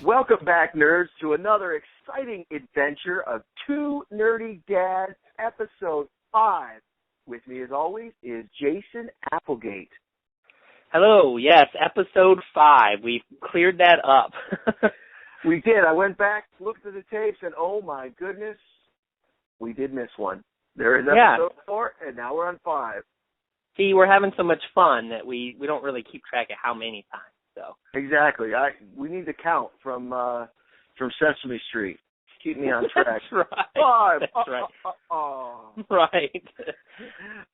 Welcome back, nerds, to another exciting adventure of Two Nerdy Dads, Episode 5. With me, as always, is Jason Applegate. Hello, yes, Episode 5. We've cleared that up. We did. I went back, looked at the tapes, and oh my goodness, we did miss one. There is Episode 4, and now we're on 5. See, we're having so much fun that we don't really keep track of how many times. So. Exactly. We need to count from Sesame Street. Keep me on track. That's right. 5. That's right. Right.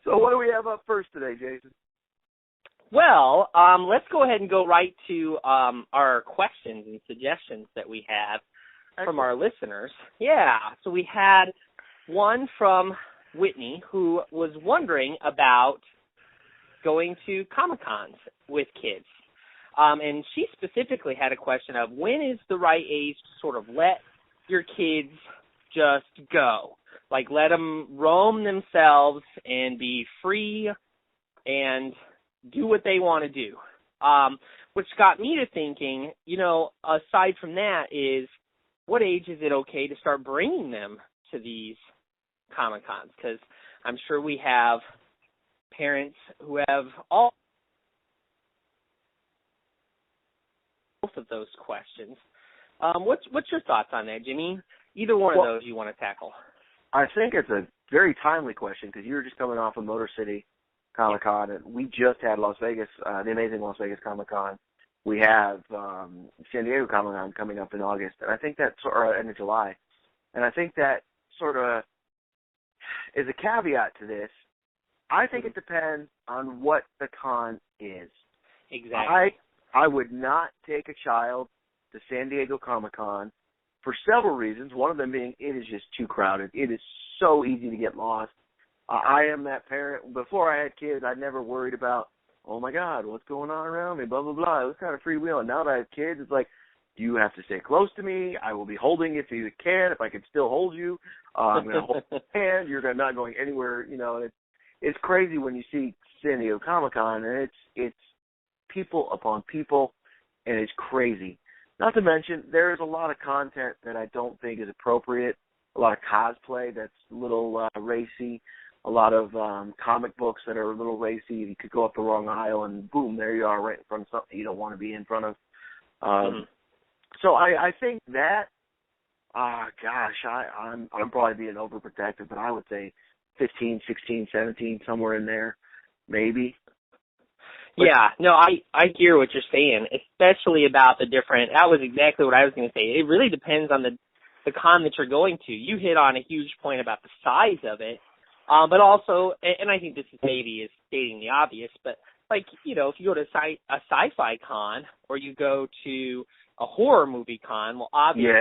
So what do we have up first today, Jason? Well, let's go ahead and go right to our questions and suggestions that we have from our listeners. Yeah. So we had one from Whitney who was wondering about going to Comic-Cons with kids. And she specifically had a question of when is the right age to sort of let your kids just go? Like let them roam themselves and be free and do what they want to do. Which got me to thinking, aside from that is what age is it okay to start bringing them to these Comic-Cons? Because I'm sure we have parents who have all both of those questions. What's your thoughts on that, Jimmy? Either one of those you want to tackle. I think it's a very timely question because you were just coming off of Motor City Comic-Con, and we just had Las Vegas, the amazing Las Vegas Comic-Con. We have San Diego Comic-Con coming up in August, and I think that's or end of July. And I think that sort of is a caveat to this. I think it depends on what the con is. Exactly. I would not take a child to San Diego Comic-Con for several reasons. One of them being it is just too crowded. It is so easy to get lost. I am that parent. Before I had kids, I never worried about, oh, my God, what's going on around me, blah, blah, blah. It was kind of freewheeling. Now that I have kids, it's like, you have to stay close to me. I will be holding you if you can, if I can still hold you. I'm going to hold your hand. You're not going anywhere. It's crazy when you see San Diego Comic-Con, and it's people upon people, and it's crazy. Not to mention, there is a lot of content that I don't think is appropriate, a lot of cosplay that's a little racy, a lot of comic books that are a little racy. You could go up the wrong aisle, and boom, there you are right in front of something you don't want to be in front of. So I think that, I'm probably being overprotective, but I would say 15, 16, 17, somewhere in there, maybe. But, yeah, no, I hear what you're saying, especially about the different, that was exactly what I was going to say. It really depends on the con that you're going to. You hit on a huge point about the size of it, but also, and I think this is maybe stating the obvious, but like, if you go to a sci-fi con or you go to a horror movie con, well, obviously,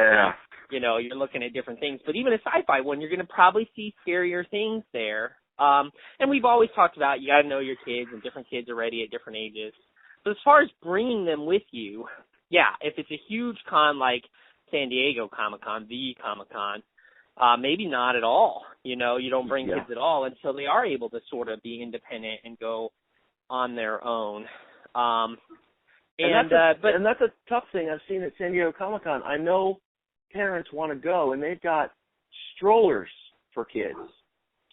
you're looking at different things, but even a sci-fi one, you're going to probably see scarier things there. And we've always talked about you got to know your kids, and different kids are ready at different ages. But as far as bringing them with you, if it's a huge con like San Diego Comic-Con, the Comic-Con, maybe not at all. You don't bring kids at all until they are able to sort of be independent and go on their own. And that's a tough thing I've seen at San Diego Comic-Con. I know parents want to go, and they've got strollers for kids.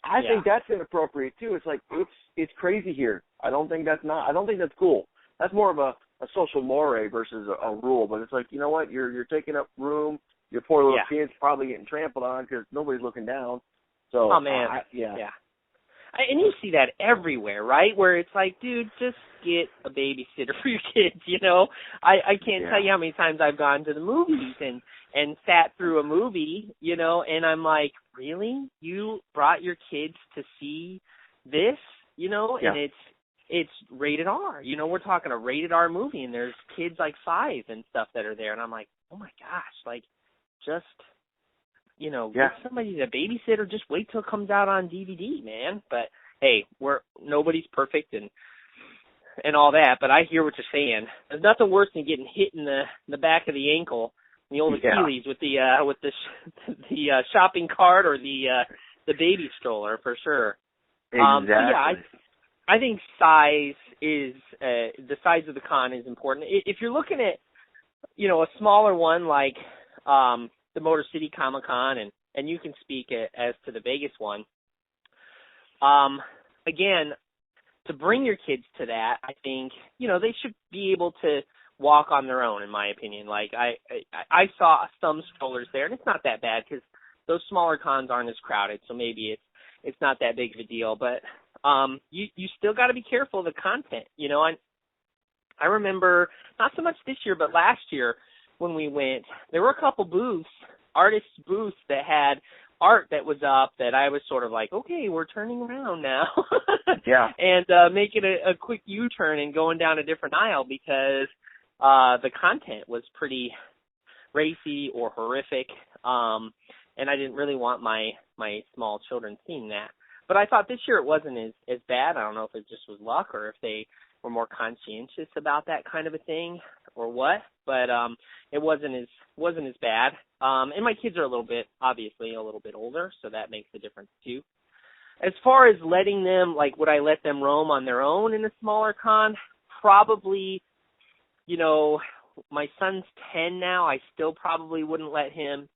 I think that's inappropriate too. It's like it's crazy here. I don't think that's cool. That's more of a social moray versus a rule. But it's like, you know what? You're taking up room. Your poor little kid's probably getting trampled on because nobody's looking down. So oh man, and you see that everywhere, right? Where it's like, dude, just get a babysitter for your kids. I can't tell you how many times I've gone to the movies and sat through a movie, and I'm like, really? You brought your kids to see this, and it's rated R. We're talking a rated R movie, and there's kids like 5 and stuff that are there, and I'm like, oh my gosh, like, just, get somebody to babysit or just wait till it comes out on DVD, man. But hey, nobody's perfect and all that, but I hear what you're saying. There's nothing worse than getting hit in the back of the ankle, the old Achilles with the shopping cart or the baby stroller for sure. Exactly. I think size is the size of the con is important. If you're looking at a smaller one like the Motor City Comic Con, and you can speak as to the Vegas one. Again, to bring your kids to that, I think, they should be able to walk on their own, in my opinion. Like, I saw some strollers there, and it's not that bad because those smaller cons aren't as crowded, so maybe it's not that big of a deal. But you still got to be careful of the content. I remember, not so much this year, but last year when we went, there were a couple booths, artists' booths that had art that was up that I was sort of like, okay, we're turning around now. Yeah. And making a quick U-turn and going down a different aisle because the content was pretty racy or horrific, and I didn't really want my small children seeing that. But I thought this year it wasn't as bad. I don't know if it just was luck or if they were more conscientious about that kind of a thing or what, but it wasn't as bad. And my kids are obviously a little bit older, so that makes a difference too. As far as letting them, like, would I let them roam on their own in a smaller con? Probably. My son's 10 now. I still probably wouldn't let him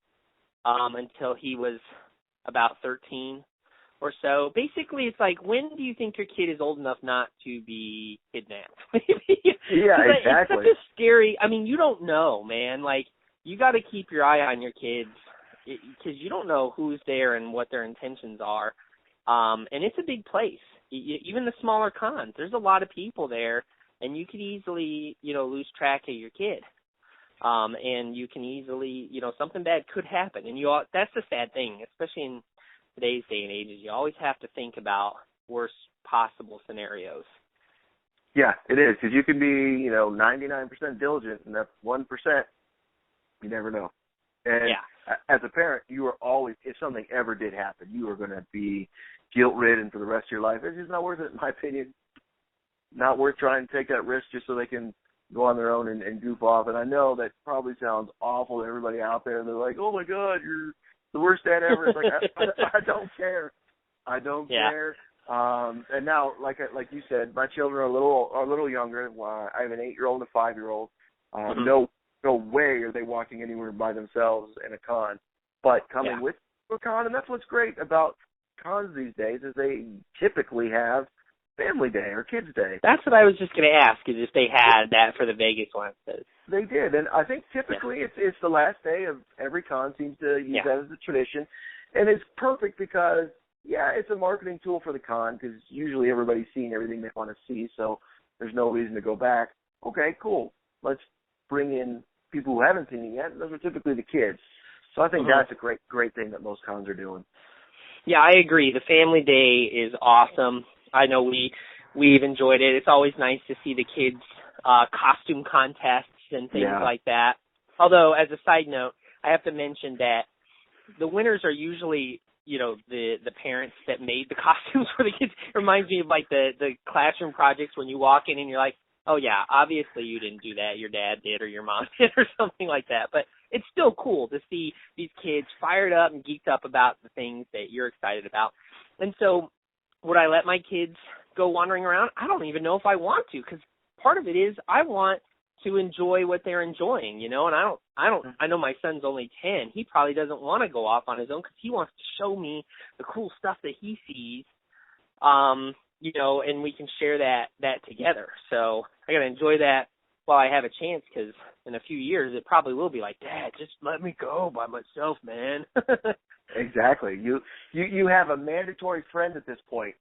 until he was about 13 or so. Basically, it's like, when do you think your kid is old enough not to be kidnapped? Yeah, exactly. It's such a scary, you don't know, man. Like, you got to keep your eye on your kids because you don't know who's there and what their intentions are. And it's a big place. Even the smaller cons, there's a lot of people there, and you could easily, lose track of your kid. And you can easily, something bad could happen. And that's the sad thing, especially in today's day and age, is you always have to think about worst possible scenarios. Yeah, it is, because you can be, 99% diligent, and that's 1%. You never know. And as a parent, you are always, if something ever did happen, you are going to be guilt-ridden for the rest of your life. It's just not worth it, in my opinion. Not worth trying to take that risk just so they can go on their own and goof off. And I know that probably sounds awful to everybody out there. They're like, oh, my God, you're the worst dad ever. It's like, I don't care. I don't care. And now, like you said, my children are a little younger. I have an 8-year-old and a 5-year-old. No way are they walking anywhere by themselves in a con. But coming with a con, and that's what's great about cons these days, is they typically have family day or kids day. That's what I was just going to ask, is if they had that for the Vegas one. They did, and I think typically it's the last day of every con, seems to use that as a tradition. And it's perfect because, it's a marketing tool for the con, because usually everybody's seeing everything they want to see, so there's no reason to go back. Okay, cool. Let's bring in people who haven't seen it yet. Those are typically the kids. So I think that's a great thing that most cons are doing. Yeah, I agree. The family day is awesome. I know we've enjoyed it. It's always nice to see the kids' costume contests and things like that. Although, as a side note, I have to mention that the winners are usually, the parents that made the costumes for the kids. It reminds me of, like, the classroom projects when you walk in and you're like, oh, yeah, obviously you didn't do that. Your dad did or your mom did or something like that. But it's still cool to see these kids fired up and geeked up about the things that you're excited about. And so would I let my kids go wandering around? I don't even know if I want to, because part of it is I want to enjoy what they're enjoying, and I know my son's only 10. He probably doesn't want to go off on his own because he wants to show me the cool stuff that he sees, and we can share that together. So I got to enjoy that while I have a chance, because in a few years it probably will be like, Dad, just let me go by myself, man. Exactly. You have a mandatory friend at this point.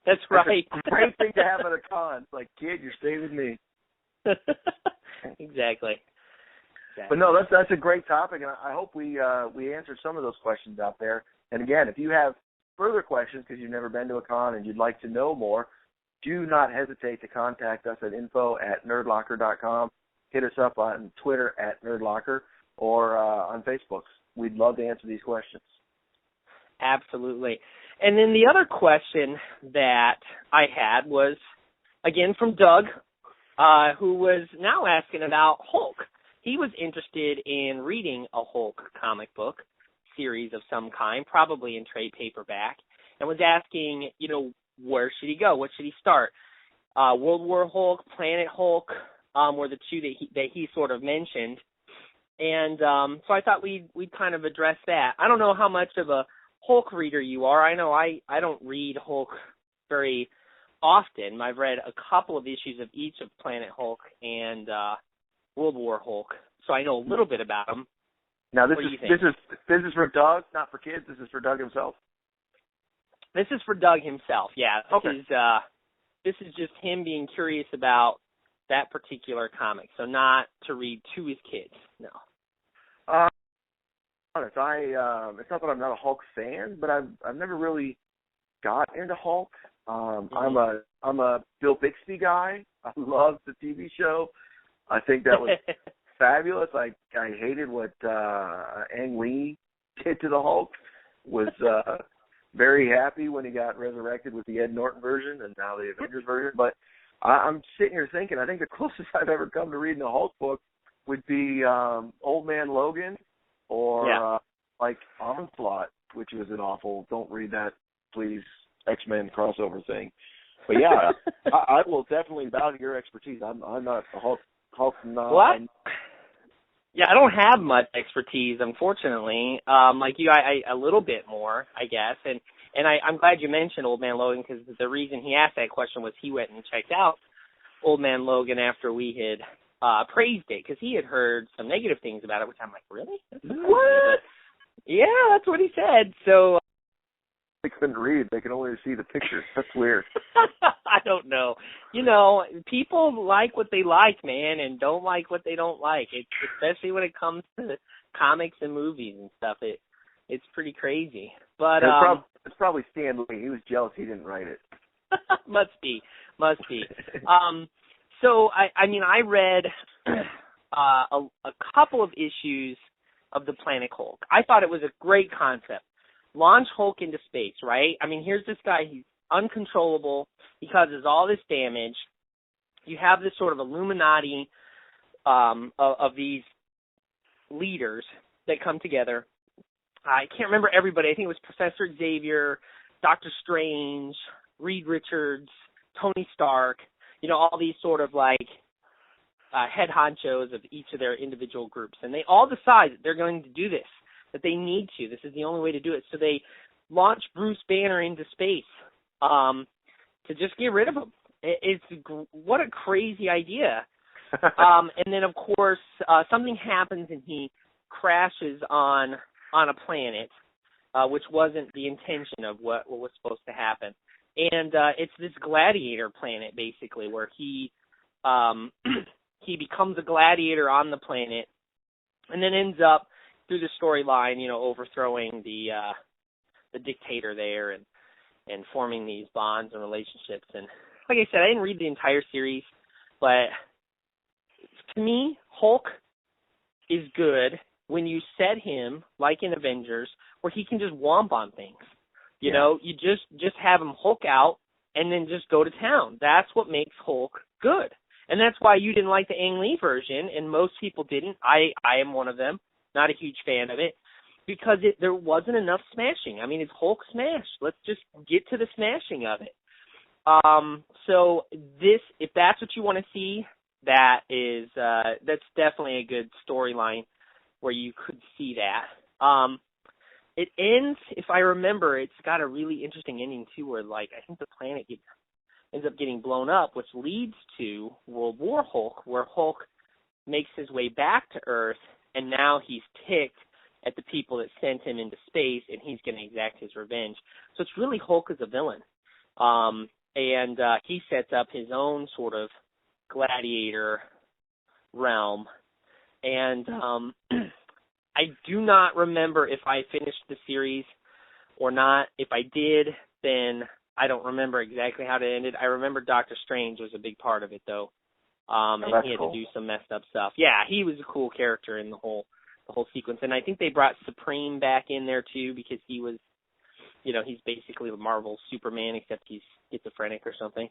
That's right. It's a great thing to have at a con. It's like, kid, you're staying with me. Exactly. But no, that's a great topic, and I hope we answered some of those questions out there. And again, if you have further questions because you've never been to a con and you'd like to know more, do not hesitate to contact us at info@nerdlocker.com. Hit us up on Twitter @nerdlocker or on Facebook. We'd love to answer these questions. Absolutely. And then the other question that I had was, again, from Doug, who was now asking about Hulk. He was interested in reading a Hulk comic book series of some kind, probably in trade paperback, and was asking, where should he go? What should he start? World War Hulk, Planet Hulk, were the two that he sort of mentioned. And so I thought we'd kind of address that. I don't know how much of a Hulk reader you are. I know I don't read Hulk very often. I've read a couple of issues of each of Planet Hulk and World War Hulk, so I know a little bit about them. Now this is for Doug, not for kids. This is for Doug himself. This is for Doug himself. Yeah. Okay. This is just him being curious about that particular comic, so not to read to his kids. No. Honest, it's not that I'm not a Hulk fan, but I've never really got into Hulk. I'm a Bill Bixby guy. I love the TV show. I think that was fabulous. I hated what Ang Lee did to the Hulk. Was very happy when he got resurrected with the Ed Norton version and now the Avengers version. But I'm sitting here thinking, I think the closest I've ever come to reading a Hulk book would be Old Man Logan or like Onslaught, which was an awful, don't read that, please, X-Men crossover thing. But yeah, I will definitely bow to your expertise. I'm not a Hulk nut. What? Yeah, I don't have much expertise, unfortunately. Like you, I a little bit more, I guess. And I'm glad you mentioned Old Man Logan, because the reason he asked that question was he went and checked out Old Man Logan after we had praised it, because he had heard some negative things about it, which I'm like, really? What? Yeah, that's what he said. So they couldn't read. They could only see the pictures. That's weird. I don't know. You know, people like what they like, man, and don't like what they don't like. Especially when it comes to comics and movies and stuff. It's pretty crazy. But it's probably Stan Lee. He was jealous he didn't write it. Must be. So I read a couple of issues of the Planet Hulk. I thought it was a great concept. Launch Hulk into space, right? I mean, here's this guy, he's uncontrollable, he causes all this damage. You have this sort of Illuminati of these leaders that come together. I can't remember everybody. I think it was Professor Xavier, Dr. Strange, Reed Richards, Tony Stark, you know, all these sort of like head honchos of each of their individual groups. And they all decide that they're going to do this, that they need to. This is the only way to do it. So they launch Bruce Banner into space to just get rid of him. What a crazy idea. And then, of course, something happens and he crashes on a planet, which wasn't the intention of what was supposed to happen. And it's this gladiator planet, basically, where he becomes a gladiator on the planet and then ends up, through the storyline, you know, overthrowing the dictator there and forming these bonds and relationships. And like I said, I didn't read the entire series, but to me, Hulk is good when you set him, like in Avengers, where he can just womp on things. You know, you just have him Hulk out and then just go to town. That's what makes Hulk good. And that's why you didn't like the Ang Lee version, and most people didn't. I am one of them. Not a huge fan of it, because there wasn't enough smashing. I mean, it's Hulk smash. Let's just get to the smashing of it. So this, if that's what you want to see, that's definitely a good storyline where you could see that. It ends, if I remember, it's got a really interesting ending too, where like I think the planet ends up getting blown up, which leads to World War Hulk, where Hulk makes his way back to Earth. And now he's ticked at the people that sent him into space, and he's going to exact his revenge. So it's really Hulk as a villain. And he sets up his own sort of gladiator realm. And I do not remember if I finished the series or not. If I did, then I don't remember exactly how it ended. I remember Dr. Strange was a big part of it, though. And he had to do some messed up stuff. Yeah, he was a cool character in the whole sequence. And I think they brought Supreme back in there too, because he was, you know, he's basically the Marvel Superman, except he's schizophrenic or something.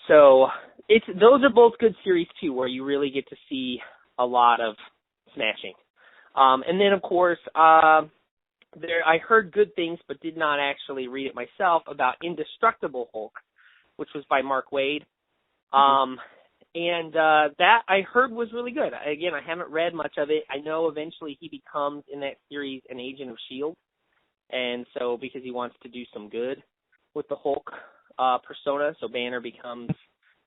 So those are both good series too, where you really get to see a lot of smashing. And then of course, I heard good things, but did not actually read it myself, about Indestructible Hulk, which was by Mark Waid. And that I heard was really good. Again, I haven't read much of it. I know eventually he becomes, in that series, an agent of S.H.I.E.L.D., and so because he wants to do some good with the Hulk persona, so Banner becomes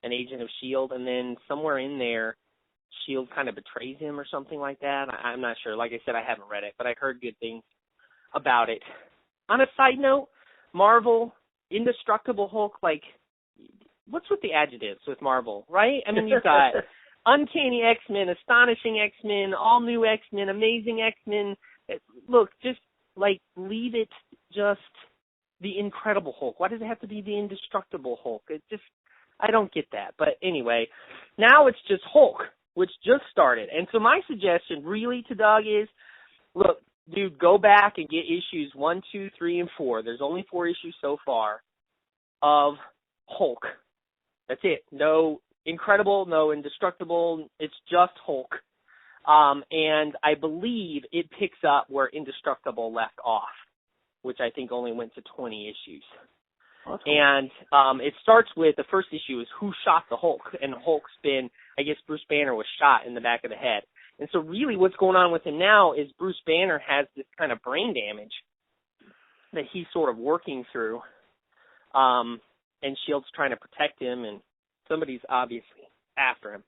an agent of S.H.I.E.L.D., and then somewhere in there, S.H.I.E.L.D. kind of betrays him or something like that. I'm not sure. Like I said, I haven't read it, but I heard good things about it. On a side note, Marvel, Indestructible Hulk, like, what's with the adjectives with Marvel, right? I mean, you've got Uncanny X-Men, Astonishing X-Men, All New X-Men, Amazing X-Men. Look, just, like, leave it just the Incredible Hulk. Why does it have to be the Indestructible Hulk? It just, I don't get that. But anyway, now it's just Hulk, which just started. And so my suggestion really to Doug is, look, dude, go back and get issues 1, 2, 3, and 4. There's only 4 issues so far of Hulk. That's it. No Incredible, no Indestructible. It's just Hulk. And I believe it picks up where Indestructible left off, which I think only went to 20 issues. Oh, cool. And it starts with, the first issue is Who Shot the Hulk? And Hulk's been, I guess Bruce Banner was shot in the back of the head. And so really what's going on with him now is Bruce Banner has this kind of brain damage that he's sort of working through. And S.H.I.E.L.D's trying to protect him, and somebody's obviously after him.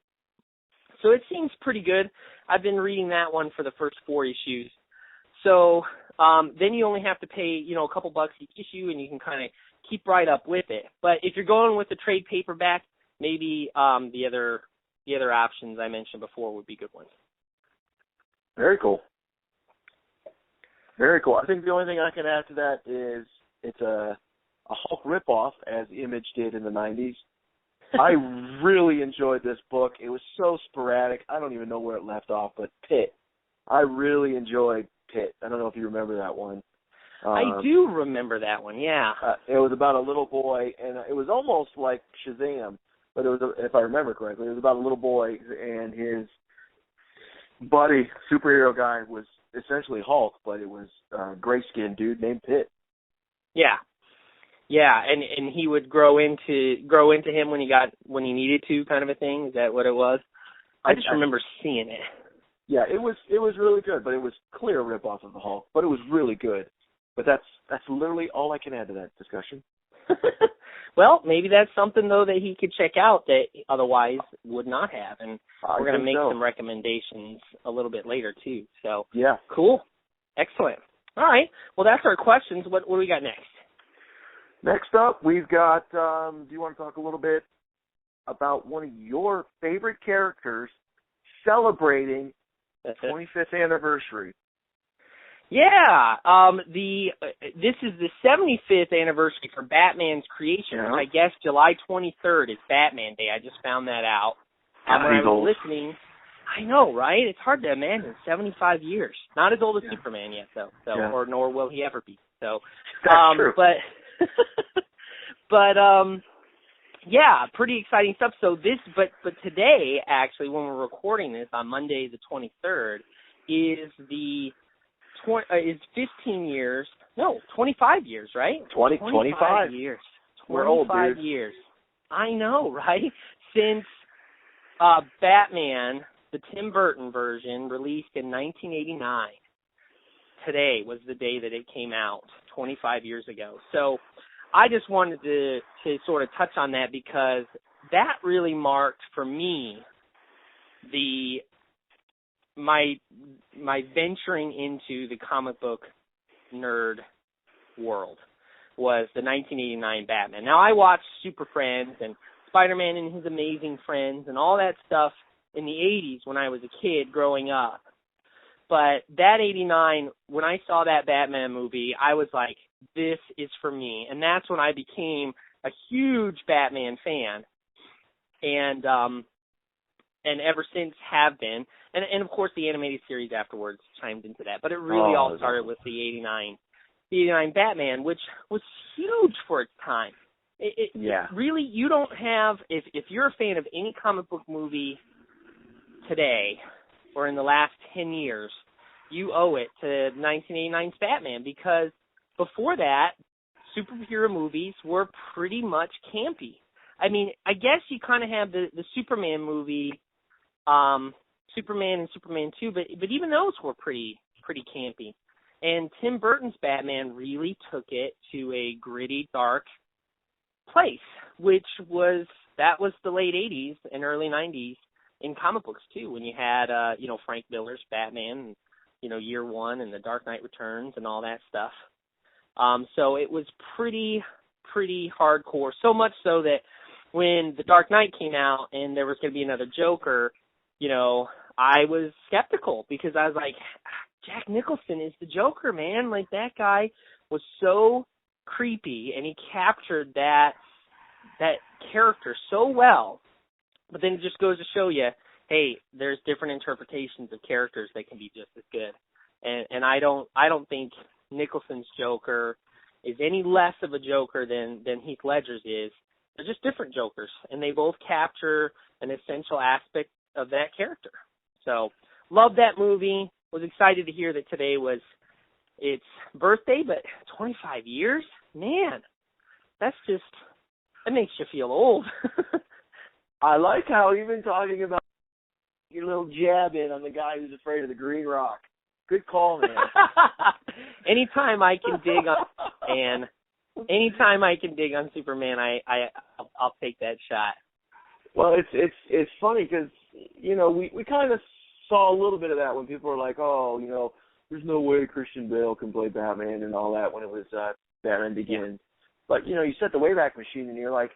So it seems pretty good. I've been reading that one for the first 4 issues. So then you only have to pay, a couple bucks each issue, and you can kind of keep right up with it. But if you're going with the trade paperback, maybe the other options I mentioned before would be good ones. Very cool. Very cool. I think the only thing I can add to that is it's a Hulk ripoff, as Image did in the 90s. I really enjoyed this book. It was so sporadic. I don't even know where it left off, but Pitt. I really enjoyed Pitt. I don't know if you remember that one. I do remember that one, yeah. It was about a little boy, and it was almost like Shazam, but it was, if I remember correctly, it was about a little boy, and his buddy, superhero guy, was essentially Hulk, but it was a gray-skinned dude named Pitt. Yeah. Yeah, and he would grow into him when he needed to, kind of a thing. Is that what it was? I just remember seeing it. Yeah, it was really good, but it was clear ripoff of the Hulk, but it was really good. But that's literally all I can add to that discussion. Well, maybe that's something though that he could check out that otherwise would not have, and we're going to make some recommendations a little bit later too. So yeah, cool, excellent. All right, well that's our questions. What do we got next? Next up, we've got, do you want to talk a little bit about one of your favorite characters celebrating the 25th anniversary? Yeah, this is the 75th anniversary for Batman's creation, which I guess July 23rd is Batman Day. I just found that out. When I was listening, I know, right? It's hard to imagine, 75 years. Not as old as Superman yet, though, or nor will he ever be. So, that's true. Yeah, pretty exciting stuff. So but today, actually, when we're recording this on Monday the 23rd, is 15 years, no, 25 years, right? 25 years. We're old, dude. 25 years. I know, right? Since Batman, the Tim Burton version, released in 1989. Today was the day that it came out, 25 years ago. So I just wanted to sort of touch on that because that really marked for me my venturing into the comic book nerd world was the 1989 Batman. Now I watched Super Friends and Spider-Man and His Amazing Friends and all that stuff in the 80s when I was a kid growing up. But that 89, when I saw that Batman movie, I was like, this is for me. And that's when I became a huge Batman fan. And ever since have been. And of course the animated series afterwards chimed into that. But it really all started with the 89 Batman, which was huge for its time. It really, you don't have, if you're a fan of any comic book movie today, or in the last 10 years, you owe it to 1989's Batman, because before that, superhero movies were pretty much campy. I mean, I guess you kind of have the Superman movie, Superman and Superman 2, but even those were pretty campy. And Tim Burton's Batman really took it to a gritty, dark place, which was the late 80s and early 90s in comic books too, when you had Frank Miller's Batman, and, Year One and The Dark Knight Returns and all that stuff. So it was pretty hardcore, so much so that when The Dark Knight came out and there was going to be another Joker, I was skeptical because I was like, Jack Nicholson is the Joker, man. Like, that guy was so creepy, and he captured that character so well. But then it just goes to show you, hey, there's different interpretations of characters that can be just as good. And I don't think Nicholson's Joker is any less of a Joker than Heath Ledger's is. They're just different Jokers, and they both capture an essential aspect of that character. So, love that movie. Was excited to hear that today was its birthday, but 25 years? Man, that makes you feel old. I like how even talking about your little jab in on the guy who's afraid of the green rock. Good call, man. Anytime I can dig on Superman, I'll take that shot. Well, it's funny because we kind of saw a little bit of that when people were like, oh, there's no way Christian Bale can play Batman and all that when it was Batman Begins. Yeah. But you set the Wayback Machine and you're like,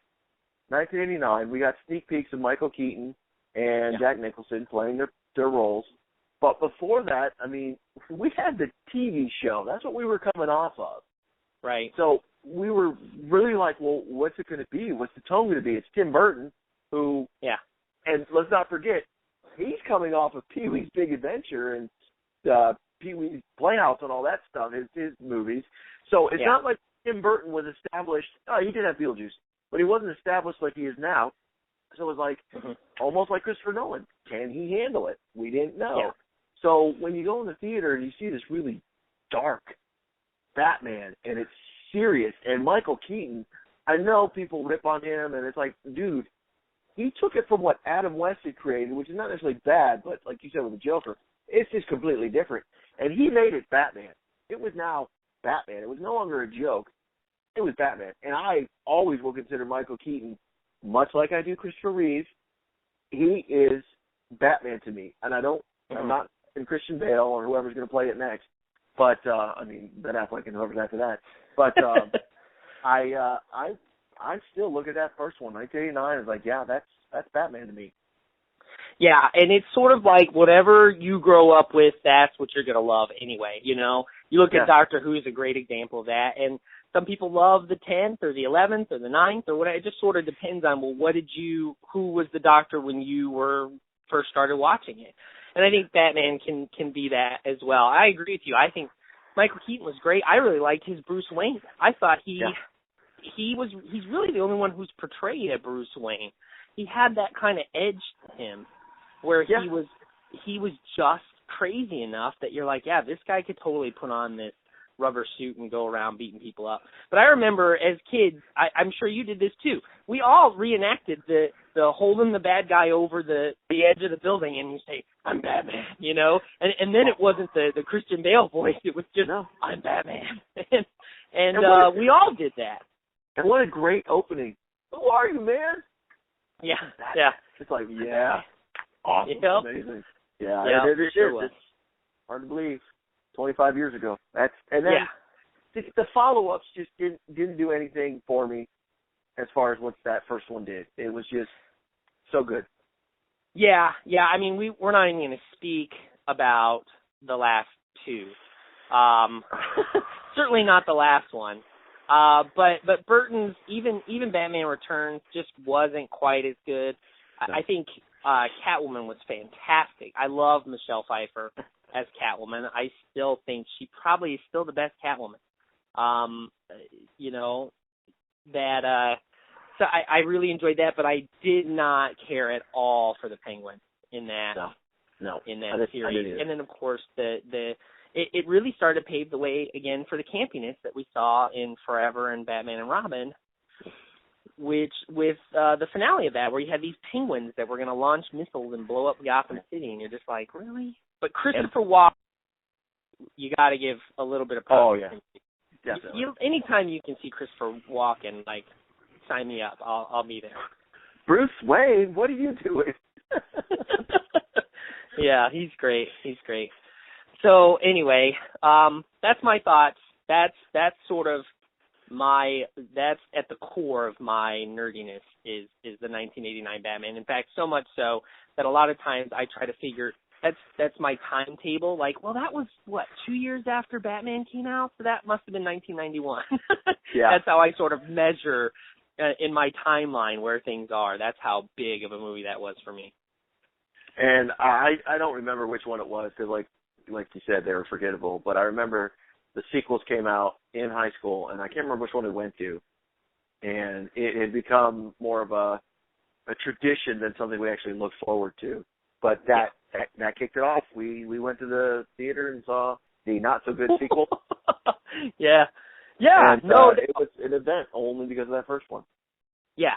1989, we got sneak peeks of Michael Keaton and Jack Nicholson playing their roles. But before that, I mean, we had the TV show. That's what we were coming off of. Right. So we were really like, well, what's it going to be? What's the tone going to be? It's Tim Burton, who, and let's not forget, he's coming off of Pee-wee's Big Adventure and Pee-wee's Playhouse and all that stuff, his movies. So it's not like Tim Burton was established. Oh, he did have Beetlejuice, but he wasn't established like he is now. So it was like almost like Christopher Nolan. Can he handle it? We didn't know. Yeah. So when you go in the theater and you see this really dark Batman and it's serious, and Michael Keaton, I know people rip on him, and it's like, dude, he took it from what Adam West had created, which is not necessarily bad, but like you said with the Joker, it's just completely different. And he made it Batman. It was now Batman. It was no longer a joke. It was Batman. And I always will consider Michael Keaton, much like I do Christopher Reeve, he is Batman to me. And I'm not in Christian Bale or whoever's going to play it next. But, Ben Affleck and whoever's after that. But I still look at that first one, 1989, is like, yeah, that's Batman to me. Yeah, and it's sort of like whatever you grow up with, that's what you're going to love anyway, You look at Doctor Who is a great example of that, and some people love the 10th or the 11th or the 9th or whatever. It just sort of depends on, well, who was the Doctor when you were first started watching it? And I think Batman can be that as well. I agree with you. I think Michael Keaton was great. I really liked his Bruce Wayne. I thought he's really the only one who's portrayed a Bruce Wayne. He had that kind of edge to him where he was just crazy enough that you're like, yeah, this guy could totally put on this rubber suit and go around beating people up. But I remember as kids, I'm sure you did this too, we all reenacted the holding the bad guy over the edge of the building and you say, I'm Batman, and then it wasn't the Christian Bale voice, it was just, I'm Batman. and we all did that. And what a great opening. Who are you, man? Yeah. It's like, awesome, amazing. Yeah, it is. It's hard to believe. 25 years ago. The follow-ups just didn't do anything for me as far as what that first one did. It was just so good. Yeah. I mean, we're not even going to speak about the last two. Certainly not the last one. But Burton's even Batman Returns just wasn't quite as good. No. I think Catwoman was fantastic. I love Michelle Pfeiffer as Catwoman. I still think she probably is still the best Catwoman. So I really enjoyed that, but I did not care at all for the Penguin in that series. And then of course it really started to pave the way again for the campiness that we saw in Forever and Batman and Robin. which with the finale of that, where you had these penguins that were going to launch missiles and blow up Gotham City, and you're just like, really? But Christopher Walken, you got to give a little bit of props. Oh, yeah. Definitely. Anytime you can see Christopher Walken, like, sign me up. I'll be there. Bruce Wayne, what are you doing? Yeah, he's great. He's great. So anyway, that's my thoughts. That's sort of that's at the core of my nerdiness is the 1989 Batman. In fact, so much so that a lot of times I try to figure that's my timetable. Like, well, that was 2 years after Batman came out, so that must have been 1991. Yeah. That's how I sort of measure in my timeline where things are. That's how big of a movie that was for me. And I don't remember which one it was because, like you said, they were forgettable. But I remember the sequels came out in high school, and I can't remember which one we went to. And it had become more of a tradition than something we actually looked forward to. But that kicked it off. We went to the theater and saw the not so good sequel. Yeah. And, it was an event only because of that first one. Yeah.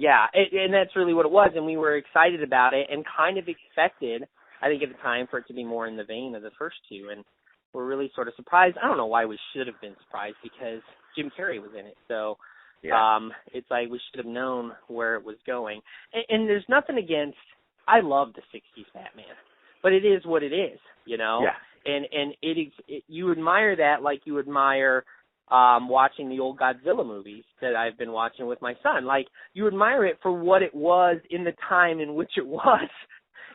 Yeah, and that's really what it was, and we were excited about it and kind of expected, I think at the time, for it to be more in the vein of the first two, and we're really sort of surprised. I don't know why we should have been surprised because Jim Carrey was in it, so it's like we should have known where it was going. And there's nothing against, I love the 60s Batman, but it is what it is, you know? Yeah. And you admire that like you admire watching the old Godzilla movies that I've been watching with my son. Like, you admire it for what it was in the time in which it was.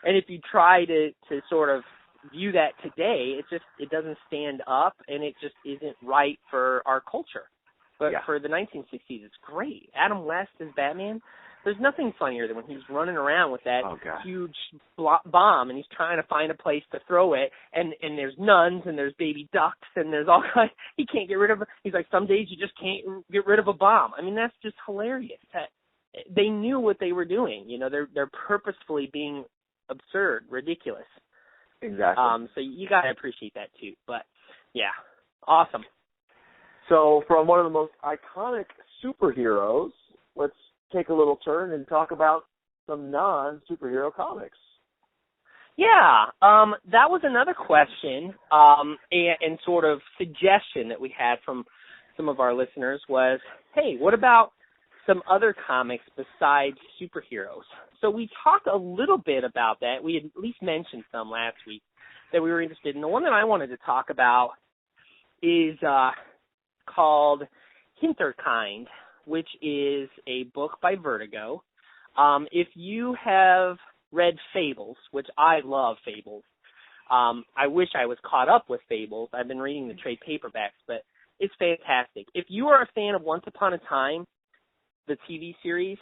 And if you try to sort of view that today, it doesn't stand up, and it just isn't right for our culture. But for the 1960s, it's great. Adam West as Batman, there's nothing funnier than when he's running around with that huge bomb, and he's trying to find a place to throw it, and there's nuns, and there's baby ducks, and there's all kinds. He can't get rid of it. He's like, some days you just can't get rid of a bomb. I mean, that's just hilarious. They knew what they were doing. You know, they're purposefully being absurd, ridiculous. Exactly. So you got to appreciate that, too. But, yeah, awesome. So from one of the most iconic superheroes, let's take a little turn and talk about some non-superhero comics. Yeah, that was another question and sort of suggestion that we had from some of our listeners was, hey, what about some other comics besides superheroes? So we talked a little bit about that. We had at least mentioned some last week that we were interested in. The one that I wanted to talk about is called Hinterkind, which is a book by Vertigo. If you have read Fables, which I love Fables, I wish I was caught up with Fables. I've been reading the trade paperbacks, but it's fantastic. If you are a fan of Once Upon a Time, the TV series,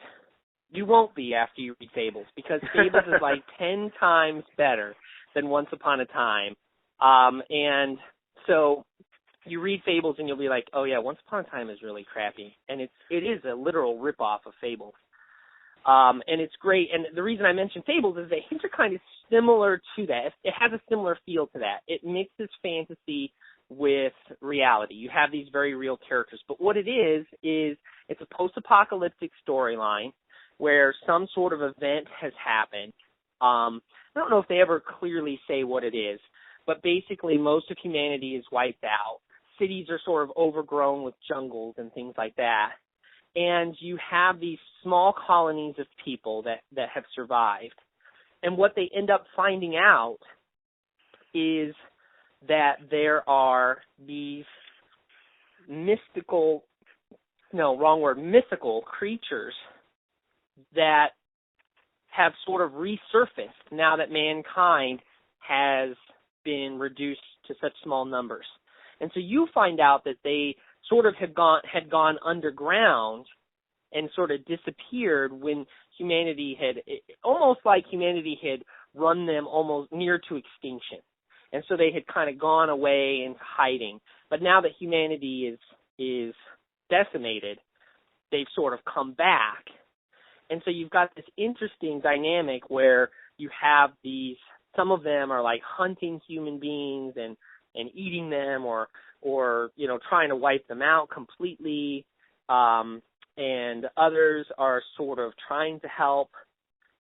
you won't be after you read Fables, because Fables is like 10 times better than Once Upon a Time. And so you read Fables and you'll be like, oh yeah, Once Upon a Time is really crappy. And it is a literal ripoff of Fables. And it's great. And the reason I mention Fables is that Hinterkind is similar to that. It has a similar feel to that. It mixes fantasy with reality. You have these very real characters. But what it is it's a post-apocalyptic storyline where some sort of event has happened. I don't know if they ever clearly say what it is, but basically most of humanity is wiped out. Cities are sort of overgrown with jungles and things like that. And you have these small colonies of people that have survived. And what they end up finding out is that there are these mythical creatures that have sort of resurfaced now that mankind has been reduced to such small numbers. And so you find out that they sort of had gone underground and sort of disappeared when humanity had run them almost near to extinction. And so they had kind of gone away into hiding. But now that humanity is decimated, they've sort of come back. And so you've got this interesting dynamic where you have these, some of them are like hunting human beings and eating them or trying to wipe them out completely. And and others are sort of trying to help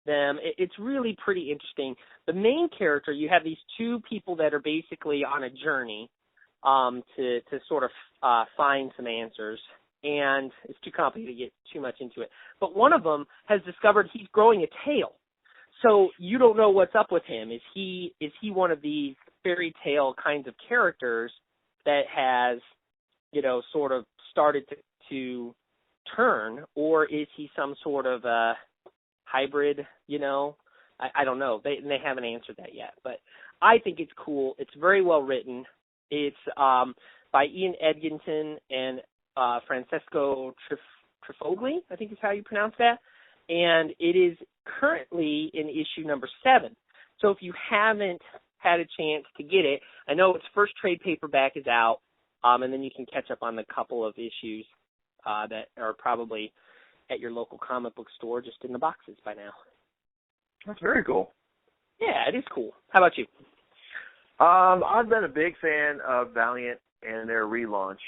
them. It's really pretty interesting. The main character, you have these two people that are basically on a journey to sort of find some answers, and it's too complicated to get too much into it. But one of them has discovered he's growing a tail, so you don't know what's up with him. Is he one of these fairy tale kinds of characters that has, sort of started to turn, or is he some sort of a hybrid? I don't know. They haven't answered that yet, but I think it's cool. It's very well written. It's by Ian Edginton and Francesco Trifogli, I think is how you pronounce that, and it is currently in issue number 7. So if you haven't had a chance to get it, I know its first trade paperback is out, and then you can catch up on the couple of issues that are probably at your local comic book store, just in the boxes by now. That's very cool. Yeah, it is cool. How about you? I've been a big fan of Valiant and their relaunch.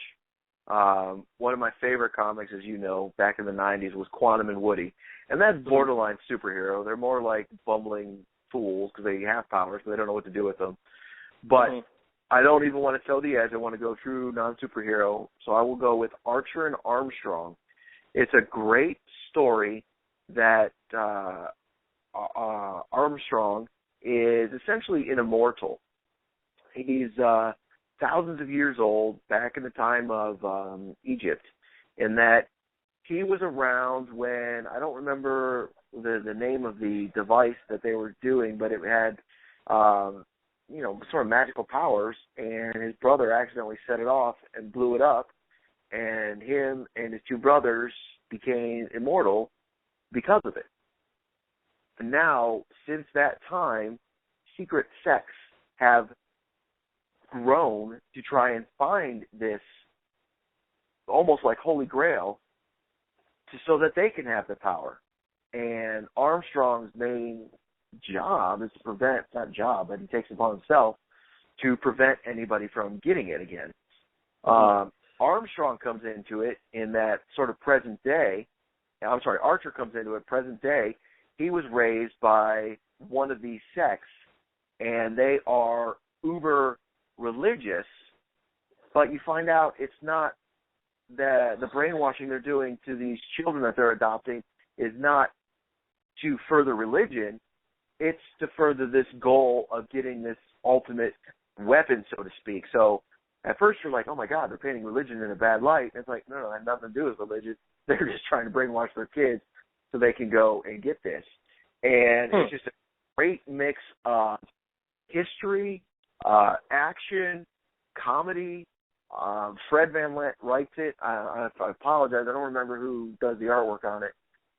One of my favorite comics, as you know, back in the 90s was Quantum and Woody. And that's borderline superhero. They're more like bumbling fools because they have powers, but they don't know what to do with them. But I don't even want to tell the edge. I want to go through non-superhero. So I will go with Archer and Armstrong. It's a great story that Armstrong is essentially an immortal. He's thousands of years old, back in the time of Egypt, in that he was around when, I don't remember the name of the device that they were doing, but it had, sort of magical powers, and his brother accidentally set it off and blew it up, and him and his two brothers became immortal because of it. And now, since that time, secret sects have grown to try and find this almost like Holy Grail so that they can have the power. And Armstrong's main job is to prevent, not job, but he takes it upon himself to prevent anybody from getting it again. Armstrong comes into it in that sort of present day. Archer comes into it present day. He was raised by one of these sects, and they are uber religious, but you find out it's not the brainwashing they're doing to these children that they're adopting is not to further religion, it's to further this goal of getting this ultimate weapon, so to speak. So at first you're like, oh my God, they're painting religion in a bad light. And it's like, no, it has nothing to do with religion. They're just trying to brainwash their kids so they can go and get this. And it's just a great mix of history, action, comedy. Fred Van Lent writes it. I apologize. I don't remember who does the artwork on it.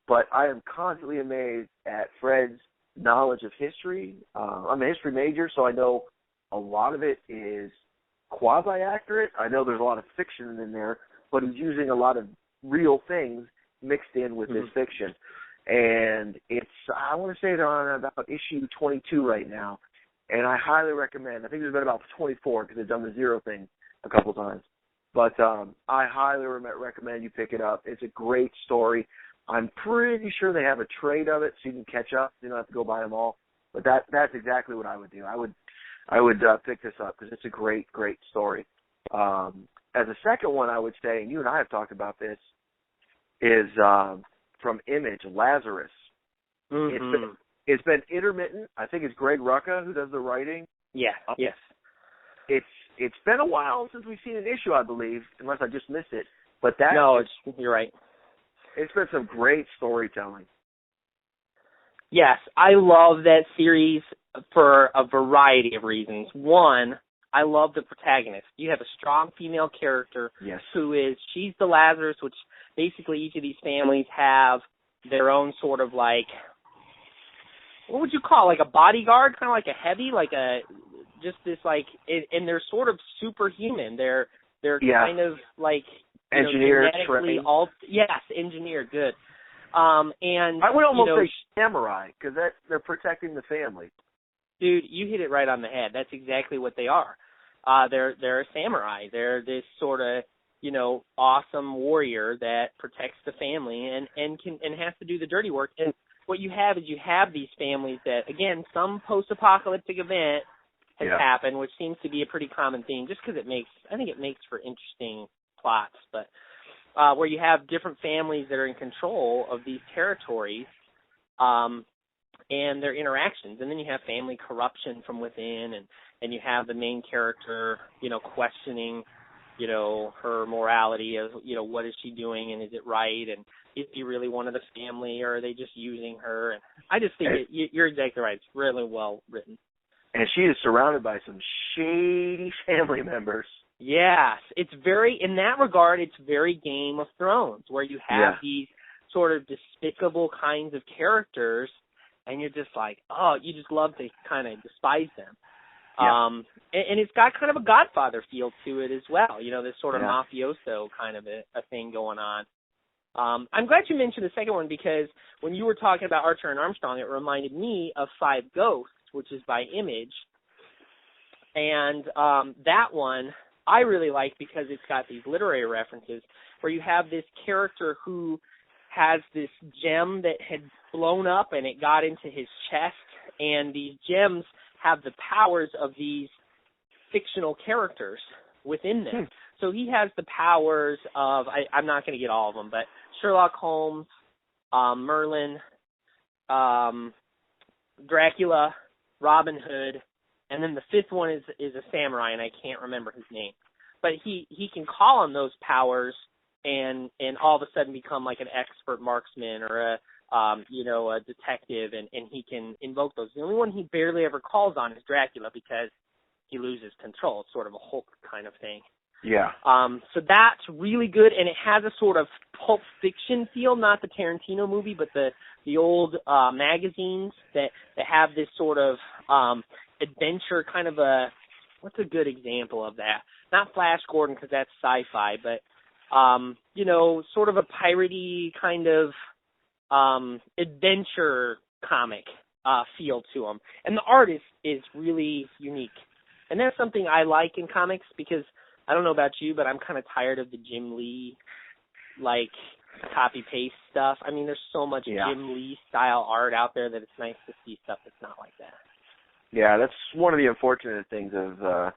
But I am constantly amazed at Fred's knowledge of history. I'm a history major, so I know a lot of it is quasi-accurate. I know there's a lot of fiction in there, but he's using a lot of real things mixed in with this fiction. And I want to say they're on about issue 22 right now. And I highly recommend, I think there's been about 24 because they've done the zero thing a couple times. But I highly recommend you pick it up. It's a great story. I'm pretty sure they have a trade of it so you can catch up. You don't have to go buy them all. But that's exactly what I would do. I would pick this up because it's a great, great story. As a second one, I would say, and you and I have talked about this, is from Image, Lazarus. It's been intermittent. I think it's Greg Rucka who does the writing. Yeah, yes. It's been a while since we've seen an issue, I believe, unless I just missed it. But you're right. It's been some great storytelling. Yes, I love that series for a variety of reasons. One, I love the protagonist. You have a strong female character she's the Lazarus, which basically each of these families have their own sort of like, what would you call it, like a bodyguard, kind of like a heavy, like a, just this like, and they're sort of superhuman. They're kind of like, engineered, genetically engineered, good. And I would almost say samurai, because they're protecting the family. Dude, you hit it right on the head. That's exactly what they are. They're a samurai. They're this sort of, awesome warrior that protects the family and has to do the dirty work. And what you have is these families that, again, some post-apocalyptic event has happened, which seems to be a pretty common theme, just because I think it makes for interesting plots, but where you have different families that are in control of these territories and their interactions. And then you have family corruption from within, and you have the main character, questioning, her morality of, what is she doing and is it right? And is she really one of the family, or are they just using her? And I just think you're exactly right. It's really well written. And she is surrounded by some shady family members. Yes. In that regard, it's very Game of Thrones, where you have these sort of despicable kinds of characters, and you're just like, oh, you just love to kind of despise them. Yeah. And it's got kind of a Godfather feel to it as well, this sort of mafioso kind of a thing going on. I'm glad you mentioned the second one, because when you were talking about Archer and Armstrong, it reminded me of Five Ghosts, which is by Image. And that one I really like because it's got these literary references where you have this character who has this gem that had blown up and it got into his chest, and these gems have the powers of these fictional characters within them. So he has the powers of, I'm not going to get all of them, but Sherlock Holmes, Merlin, Dracula, Robin Hood, and then the fifth one is a samurai, and I can't remember his name. But he can call on those powers and all of a sudden become like an expert marksman or a detective, and he can invoke those. The only one he barely ever calls on is Dracula because he loses control. It's sort of a Hulk kind of thing. Yeah. So that's really good, and it has a sort of Pulp Fiction feel, not the Tarantino movie, but the old magazines that have this sort of adventure kind of what's a good example of that? Not Flash Gordon because that's sci-fi, but, sort of a piratey kind of adventure comic feel to them. And the art is really unique. And that's something I like in comics because I don't know about you, but I'm kind of tired of the Jim Lee, copy-paste stuff. I mean, there's so much Jim Lee-style art out there that it's nice to see stuff that's not like that. Yeah, that's one of the unfortunate things of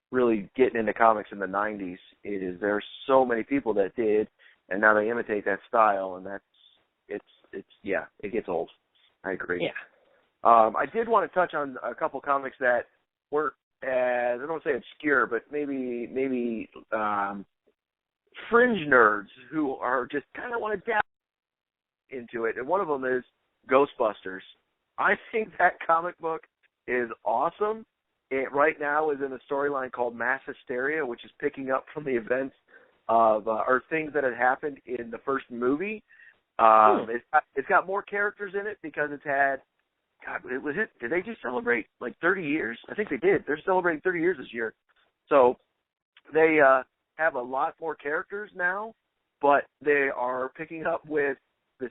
really getting into comics in the 90s. There's so many people that did, and now they imitate that style, and it gets old. I agree. Yeah. I did want to touch on a couple comics that were, I don't want to say obscure, but maybe fringe nerds who are just kind of want to dabble into it. And one of them is Ghostbusters. I think that comic book is awesome. It right now is in a storyline called Mass Hysteria, which is picking up from the events of or things that had happened in the first movie. It's got more characters in it because it's had, did they just celebrate 30 years? I think they did. They're celebrating 30 years this year. So they have a lot more characters now, but they are picking up with the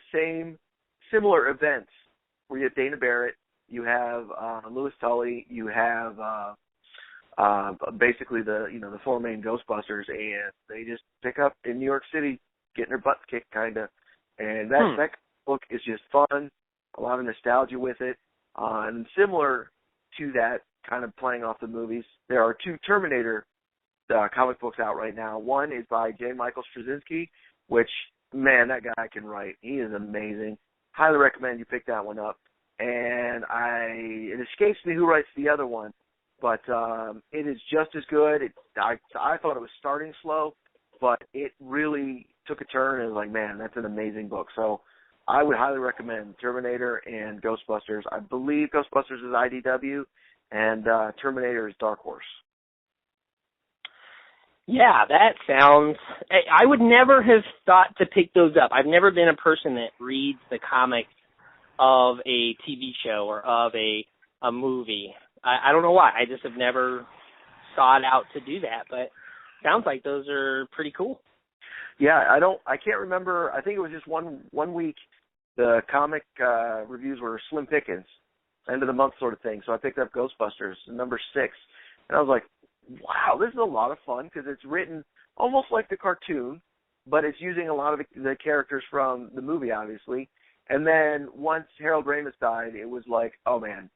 similar events where you have Dana Barrett, you have Louis Tully, you have basically the four main Ghostbusters, and they just pick up in New York City, getting their butts kicked kind of. And that book is just fun, a lot of nostalgia with it. And similar to that, kind of playing off the movies, there are two Terminator comic books out right now. One is by J. Michael Straczynski, which, man, that guy can write. He is amazing. Highly recommend you pick that one up. And it escapes me who writes the other one, but it is just as good. I thought it was starting slow, but it really took a turn and was like, man, that's an amazing book. So I would highly recommend Terminator and Ghostbusters. I believe Ghostbusters is IDW, and Terminator is Dark Horse. Yeah, that sounds... I would never have thought to pick those up. I've never been a person that reads the comics of a TV show or of a movie. I don't know why. I just have never sought out to do that, but sounds like those are pretty cool. Yeah, I can't remember. I think it was just one week. The comic reviews were slim pickings, end of the month sort of thing. So I picked up Ghostbusters, number 6, and I was like, wow, this is a lot of fun because it's written almost like the cartoon, but it's using a lot of the characters from the movie, obviously. And then once Harold Ramis died, it was like, oh man,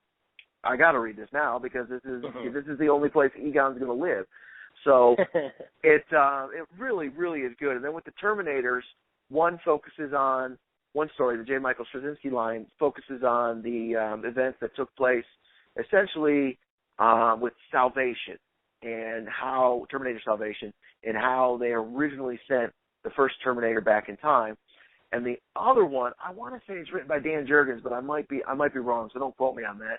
I got to read this now because this is the only place Egon's going to live. So it really, really is good. And then with the Terminators, one story, the J. Michael Straczynski line, focuses on the events that took place essentially with Salvation and how Terminator Salvation and how they originally sent the first Terminator back in time. And the other one, I want to say it's written by Dan Jurgens, but I might be wrong, so don't quote me on that.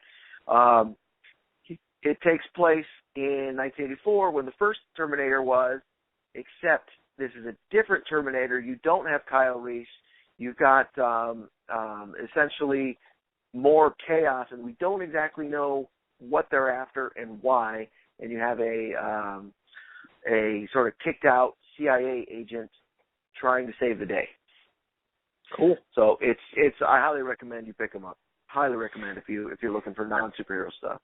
It takes place in 1984 when the first Terminator was, except this is a different Terminator. You don't have Kyle Reese. You've got essentially more chaos, and we don't exactly know what they're after and why. And you have a sort of kicked out CIA agent trying to save the day. Cool. So I highly recommend you pick them up. Highly recommend if you're looking for non-superhero stuff.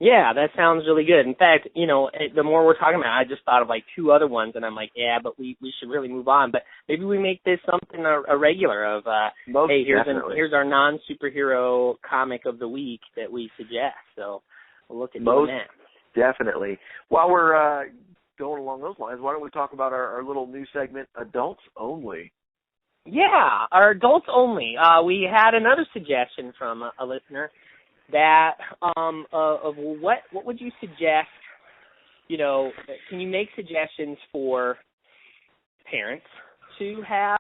Yeah, that sounds really good. In fact, the more we're talking about, I just thought of like two other ones, and I'm like, yeah, but we should really move on. But maybe we make this something a regular of, hey, here's our non-superhero comic of the week that we suggest. So we'll look at doing that. Definitely. While we're going along those lines, why don't we talk about our little new segment, Adults Only? Yeah, our Adults Only. We had another suggestion from a listener that of what would you suggest, can you make suggestions for parents to have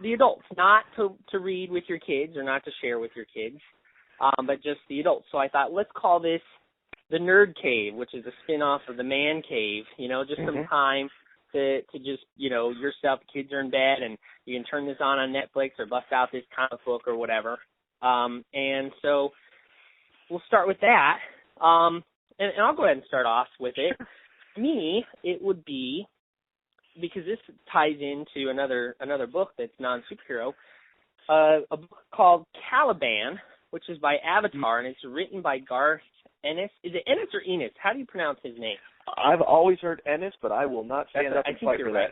the adults, not to read with your kids or not to share with your kids, but just the adults. So I thought, let's call this the Nerd Cave, which is a spin-off of the Man Cave, just some time to just, yourself, the kids are in bed, and you can turn this on Netflix or bust out this comic book or whatever. And so we'll start with that. And I'll go ahead and start off with it. Me, it would be, because this ties into another book that's non-superhero, a book called Caliban, which is by Avatar, and it's written by Garth Ennis. Is it Ennis or Enos? How do you pronounce his name? I've always heard Ennis, but I will not stand up and fight for that.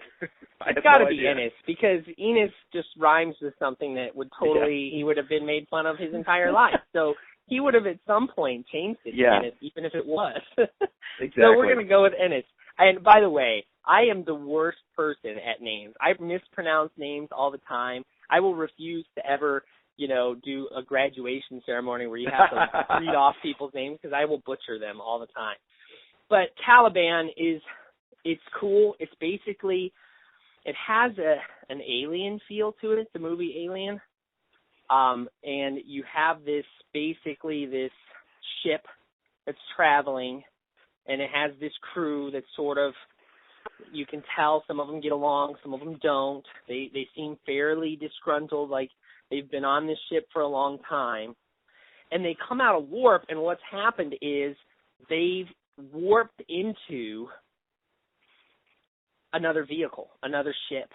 It's got to be Ennis, because Enos just rhymes with something that would totally, he would have been made fun of his entire life. So he would have at some point changed it to Ennis, even if it was. Exactly. So we're going to go with Ennis. And by the way, I am the worst person at names. I mispronounce names all the time. I will refuse to ever, do a graduation ceremony where you have to read off people's names, because I will butcher them all the time. But Caliban it's cool. It's basically, it has an alien feel to it, the movie Alien. And you have this ship that's traveling, and it has this crew that's sort of, you can tell some of them get along, some of them don't. They seem fairly disgruntled, like they've been on this ship for a long time. And they come out of warp, and what's happened is they've warped into another vehicle, another ship,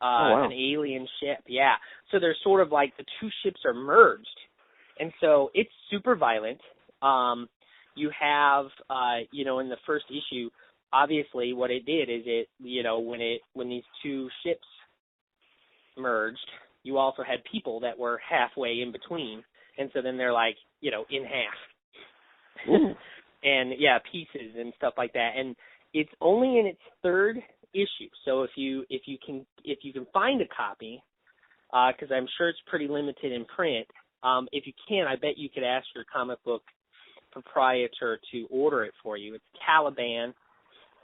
an alien ship, yeah. So they're sort of like the two ships are merged. And so it's super violent. You have, in the first issue, obviously what it did is when these two ships merged, you also had people that were halfway in between. And so then they're like, in half. And pieces and stuff like that. And it's only in its third issue. So if you can find a copy, because I'm sure it's pretty limited in print, if you can, I bet you could ask your comic book proprietor to order it for you. It's Caliban,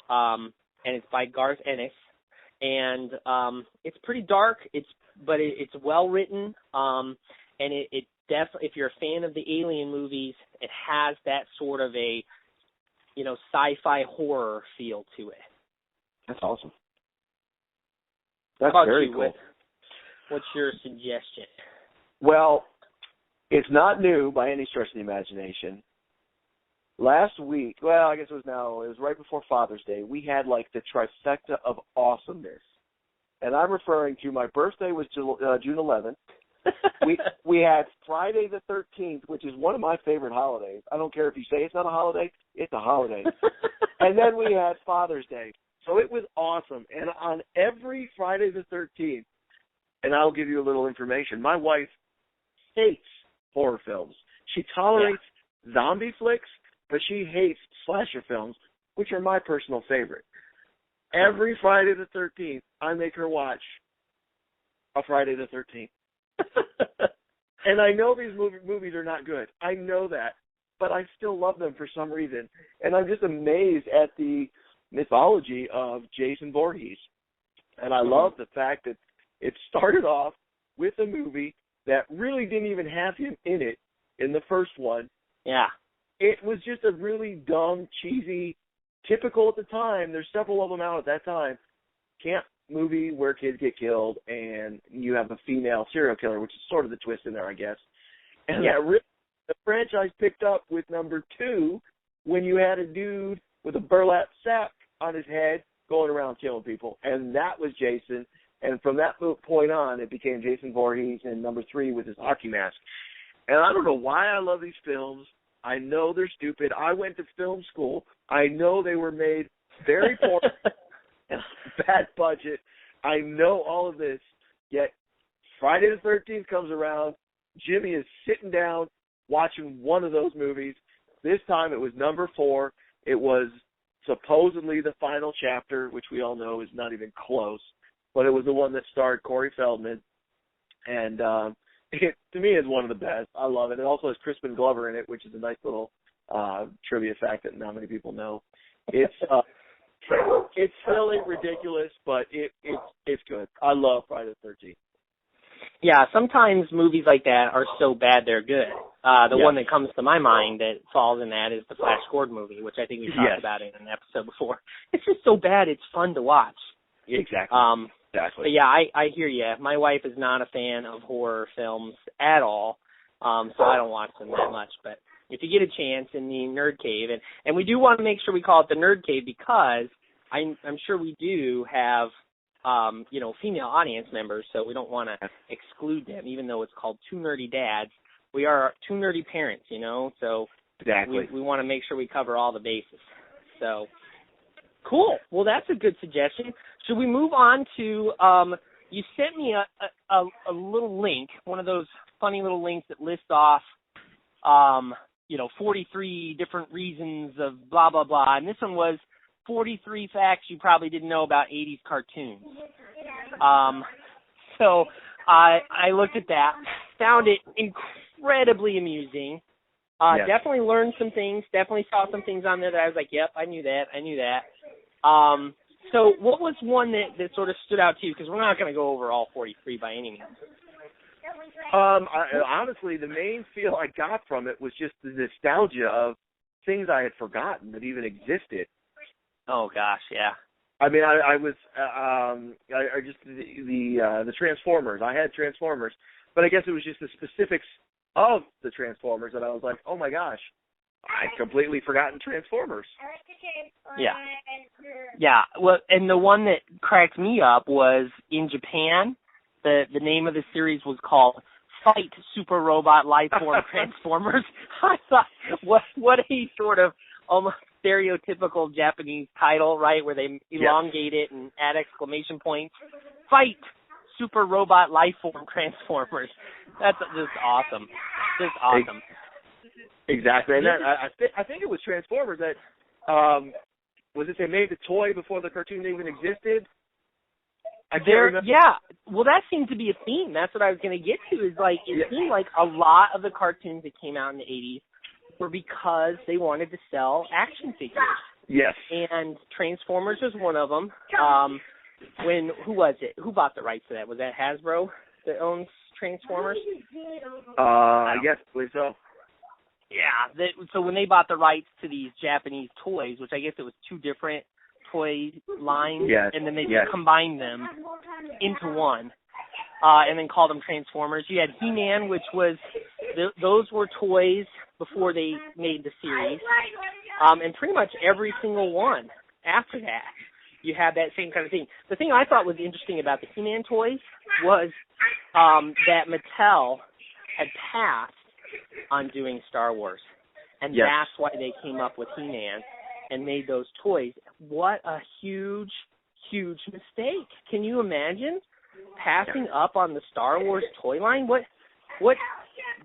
and it's by Garth Ennis, and it's pretty dark. It's well written, and it definitely, if you're a fan of the Alien movies, it has that sort of a, sci-fi horror feel to it. That's awesome. That's very cool. What's your suggestion? Well, it's not new by any stretch of the imagination. Last week, I guess it was right before Father's Day, we had like the trifecta of awesomeness. And I'm referring to, my birthday was June 11th. We had Friday the 13th, which is one of my favorite holidays. I don't care if you say it's not a holiday, it's a holiday. And then we had Father's Day. So it was awesome. And on every Friday the 13th, and I'll give you a little information, my wife hates horror films. She tolerates zombie flicks, but she hates slasher films, which are my personal favorite. Every Friday the 13th, I make her watch a Friday the 13th. And I know these movies are not good. I know that. But I still love them for some reason. And I'm just amazed at the mythology of Jason Voorhees. And I love the fact that it started off with a movie that really didn't even have him in it in the first one. Yeah. It was just a really dumb, cheesy, typical at the time. There's several of them out at that time. Camp movie where kids get killed and you have a female serial killer, which is sort of the twist in there, I guess. And the franchise picked up with number 2 when you had a dude with a burlap sack on his head going around killing people. And that was Jason. And from that point on, it became Jason Voorhees, and number 3 with his hockey mask. And I don't know why I love these films. I know they're stupid. I went to film school. I know they were made very poor, bad budget. I know all of this. Yet Friday the 13th comes around. Jimmy is sitting down watching one of those movies. This time it was number 4. It was supposedly the final chapter, which we all know is not even close. But it was the one that starred Corey Feldman. And it, to me, is one of the best. I love it. It also has Crispin Glover in it, which is a nice little trivia fact that not many people know. It's silly, ridiculous, but it's good. I love Friday the 13th. Yeah, sometimes movies like that are so bad they're good. The one that comes to my mind that falls in that is the Flash Gordon movie, which I think we talked about in an episode before. It's just so bad it's fun to watch. Exactly. Exactly. But yeah, I hear you. My wife is not a fan of horror films at all, so I don't watch them that much. But if you get a chance in the Nerd Cave, and we do want to make sure we call it the Nerd Cave because I'm sure we do have female audience members, so we don't want to exclude them, even though it's called Two Nerdy Dads. We are two nerdy parents, so we want to make sure we cover all the bases. So, cool. Well, that's a good suggestion. Should we move on to, you sent me a little link, one of those funny little links that lists off, 43 different reasons of blah, blah, blah, and this one was 43 facts you probably didn't know about 80s cartoons. So I looked at that, found it incredibly amusing. Definitely learned some things, definitely saw some things on there that I was like, yep, I knew that. So what was one that sort of stood out to you? Because we're not going to go over all 43 by any means. Honestly, the main feel I got from it was just the nostalgia of things I had forgotten that even existed. Oh gosh, yeah. I mean, I was just the Transformers. I had Transformers, but I guess it was just the specifics of the Transformers that I was like, oh my gosh, I'd completely forgotten Transformers. Yeah. Well, and the one that cracked me up was in Japan. The name of the series was called Fight Super Robot Lifeform Transformers. I thought, what a sort of almost stereotypical Japanese title, right, where they elongate it and add exclamation points. Fight Super Robot Lifeform Transformers. That's just awesome. Just awesome. Exactly. And I think it was Transformers that, was it they made the toy before the cartoon even existed? I can't remember. Yeah. Well, that seems to be a theme. That's what I was going to get to is like, it seemed like a lot of the cartoons that came out in the 80s were because they wanted to sell action figures. Yes. And Transformers was one of them. Who was it? Who bought the rights to that? Was that Hasbro that owns Transformers? Yes, I believe so. Yeah. So when they bought the rights to these Japanese toys, which I guess it was two different toy lines, and then they combined them into one, and then called them Transformers. You had He-Man, which was, those were toys before they made the series, and pretty much every single one after that, you had that same kind of thing. The thing I thought was interesting about the He-Man toys was that Mattel had passed on doing Star Wars, and that's why they came up with He-Man and made those toys. what a huge, huge mistake. Can you imagine passing up on the Star Wars toy line? What?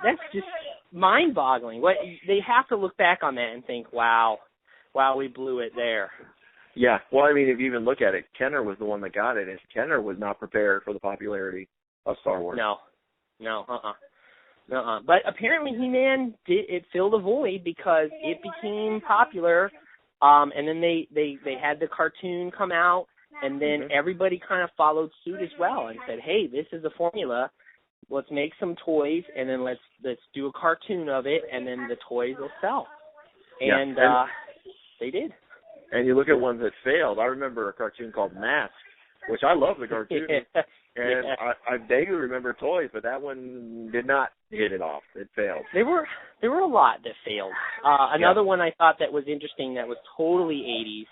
That's just mind-boggling. What they have to look back on that and think, wow, we blew it there. Yeah. Well, I mean, if you even look at it, Kenner was the one that got it, and Kenner was not prepared for the popularity of Star Wars. No. But apparently He-Man it filled a void because it became popular, and then they had the cartoon come out, and then everybody kind of followed suit as well and said, hey, this is a formula. Let's make some toys, and then let's do a cartoon of it, and then the toys will sell. And they did. And you look at ones that failed. I remember a cartoon called Mask, which I love the cartoon. And I vaguely remember toys, but that one did not hit it off. It failed. There were a lot that failed. Another one I thought that was interesting that was totally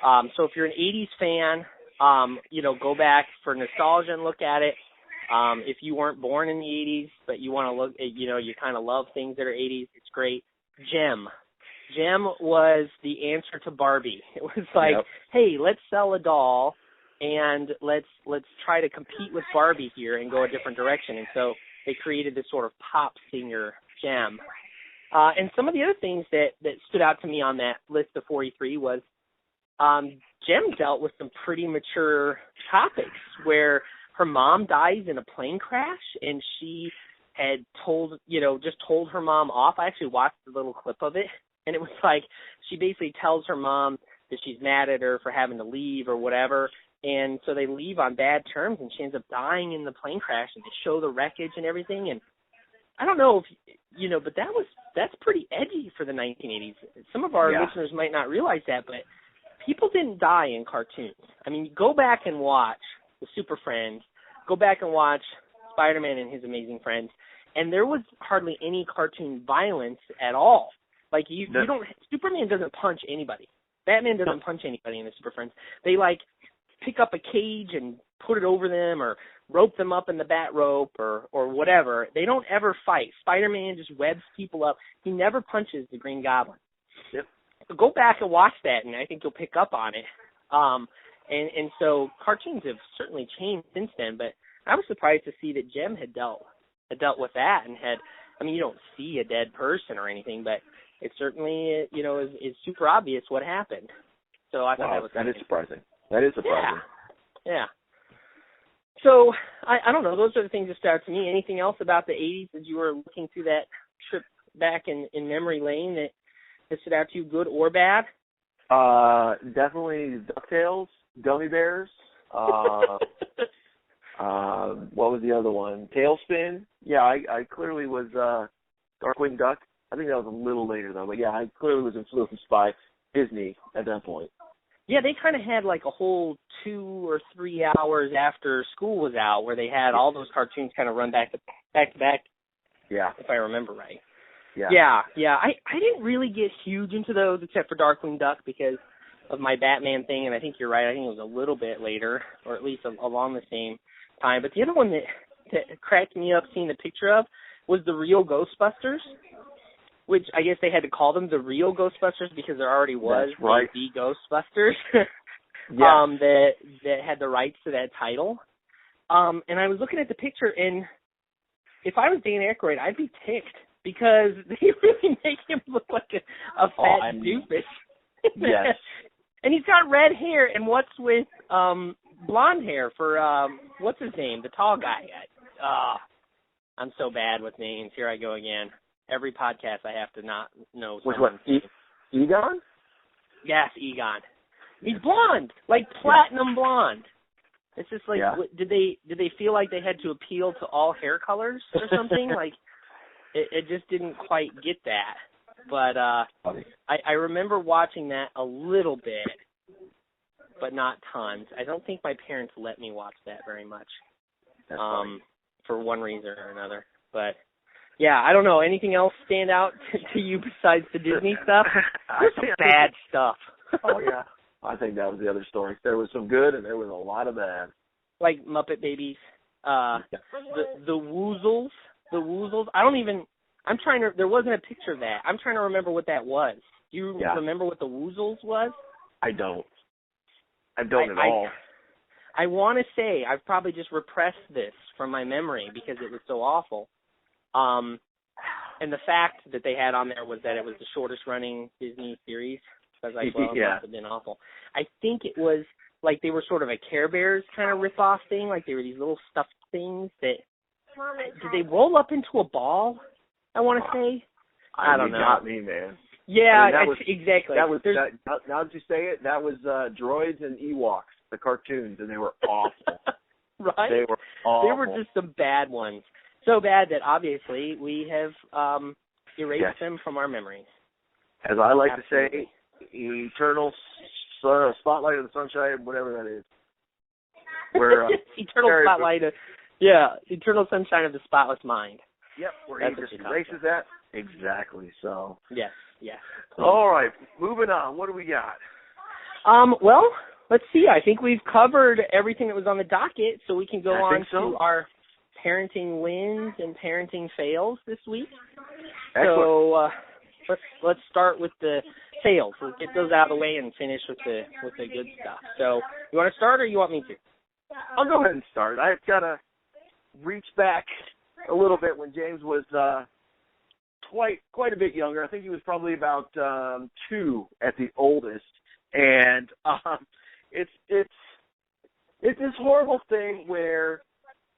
80s. So if you're an 80s fan, go back for nostalgia and look at it. If you weren't born in the 80s, but you want to look at, you kind of love things that are 80s, it's great. Gem was the answer to Barbie. It was like, hey, let's sell a doll and let's try to compete with Barbie here and go a different direction. And so they created this sort of pop singer, Gem. And some of the other things that stood out to me on that list of 43 was Gem dealt with some pretty mature topics where her mom dies in a plane crash, and she had told her mom off. I actually watched a little clip of it, and it was like she basically tells her mom that she's mad at her for having to leave or whatever, and so they leave on bad terms, and she ends up dying in the plane crash, and they show the wreckage and everything. And I don't know if but that's pretty edgy for the 1980s. Some of our listeners might not realize that, but people didn't die in cartoons. I mean, go back and watch the Super Friends, go back and watch Spider-Man and His Amazing Friends, and there was hardly any cartoon violence at all. Like you don't. Superman doesn't punch anybody. Batman doesn't punch anybody in the Super Friends. They pick up a cage and put it over them, or rope them up in the bat rope, or whatever. They don't ever fight. Spider-Man just webs people up. He never punches the Green Goblin. Yep. So go back and watch that, and I think you'll pick up on it. And so cartoons have certainly changed since then, but I was surprised to see that Gem had dealt with that and you don't see a dead person or anything, but it certainly, is super obvious what happened. So I thought that is surprising. That is surprising. Yeah. So I don't know. Those are the things that stood out to me. Anything else about the 80s as you were looking through that trip back in memory lane that stood out to you, good or bad? Definitely DuckTales. Gummy Bears. What was the other one? Tailspin. Yeah, I clearly was Darkwing Duck. I think that was a little later though, but yeah, I clearly was influenced by Disney at that point. Yeah, they kind of had like a whole 2 or 3 hours after school was out where they had all those cartoons kind of run back to back. Yeah, if I remember right. Yeah. I didn't really get huge into those except for Darkwing Duck because of my Batman thing, and I think you're right. I think it was a little bit later, or at least along the same time. But the other one that cracked me up seeing the picture of was the real Ghostbusters, which I guess they had to call them the real Ghostbusters because there already was the Ghostbusters that had the rights to that title. And I was looking at the picture, and if I was Dan Aykroyd, I'd be ticked because they really make him look like a fat doofus. Yes. And he's got red hair, and what's with blonde hair for, what's his name, the tall guy? I'm so bad with names. Here I go again. Every podcast I have to not know someone's name. Egon? Yes, Egon. He's blonde, like platinum blonde. It's just like, did they feel like they had to appeal to all hair colors or something? Like, it just didn't quite get that. But I remember watching that a little bit, but not tons. I don't think my parents let me watch that very much, for one reason or another. But, yeah, I don't know. Anything else stand out to you besides the Disney stuff? There's some bad stuff. Oh, yeah. I think that was the other story. There was some good and there was a lot of bad. Like Muppet Babies. The Woozles. The Woozles. There wasn't a picture of that. I'm trying to remember what that was. Do you remember what the Woozles was? I don't at all. I want to say I've probably just repressed this from my memory because it was so awful. And the fact that they had on there was that it was the shortest running Disney series. So I was like, well, it must have been awful. I think it was like they were sort of a Care Bears kind of rip-off thing. Like they were these little stuffed things that, did they roll up into a ball, I want to say? I don't know. You got me, man. Yeah, exactly. Now that you say it, that was Droids and Ewoks, the cartoons, and they were awful. Right? They were awful. They were just some bad ones. So bad that obviously we have erased them from our memories. As I like to say, eternal spotlight of the sunshine, whatever that is. Where, eternal spotlight of, eternal sunshine of the spotless mind. Yep, where he just erases that. Exactly, so. Yes. All right, moving on. What do we got? Well, let's see. I think we've covered everything that was on the docket, so we can go on to our parenting wins and parenting fails this week. Excellent. So let's start with the fails. Let's get those out of the way and finish with the good stuff. So you want to start or you want me to? I'll go ahead and start. I've got to reach back a little bit when James was quite a bit younger. I think he was probably about 2 at the oldest, and it's this horrible thing where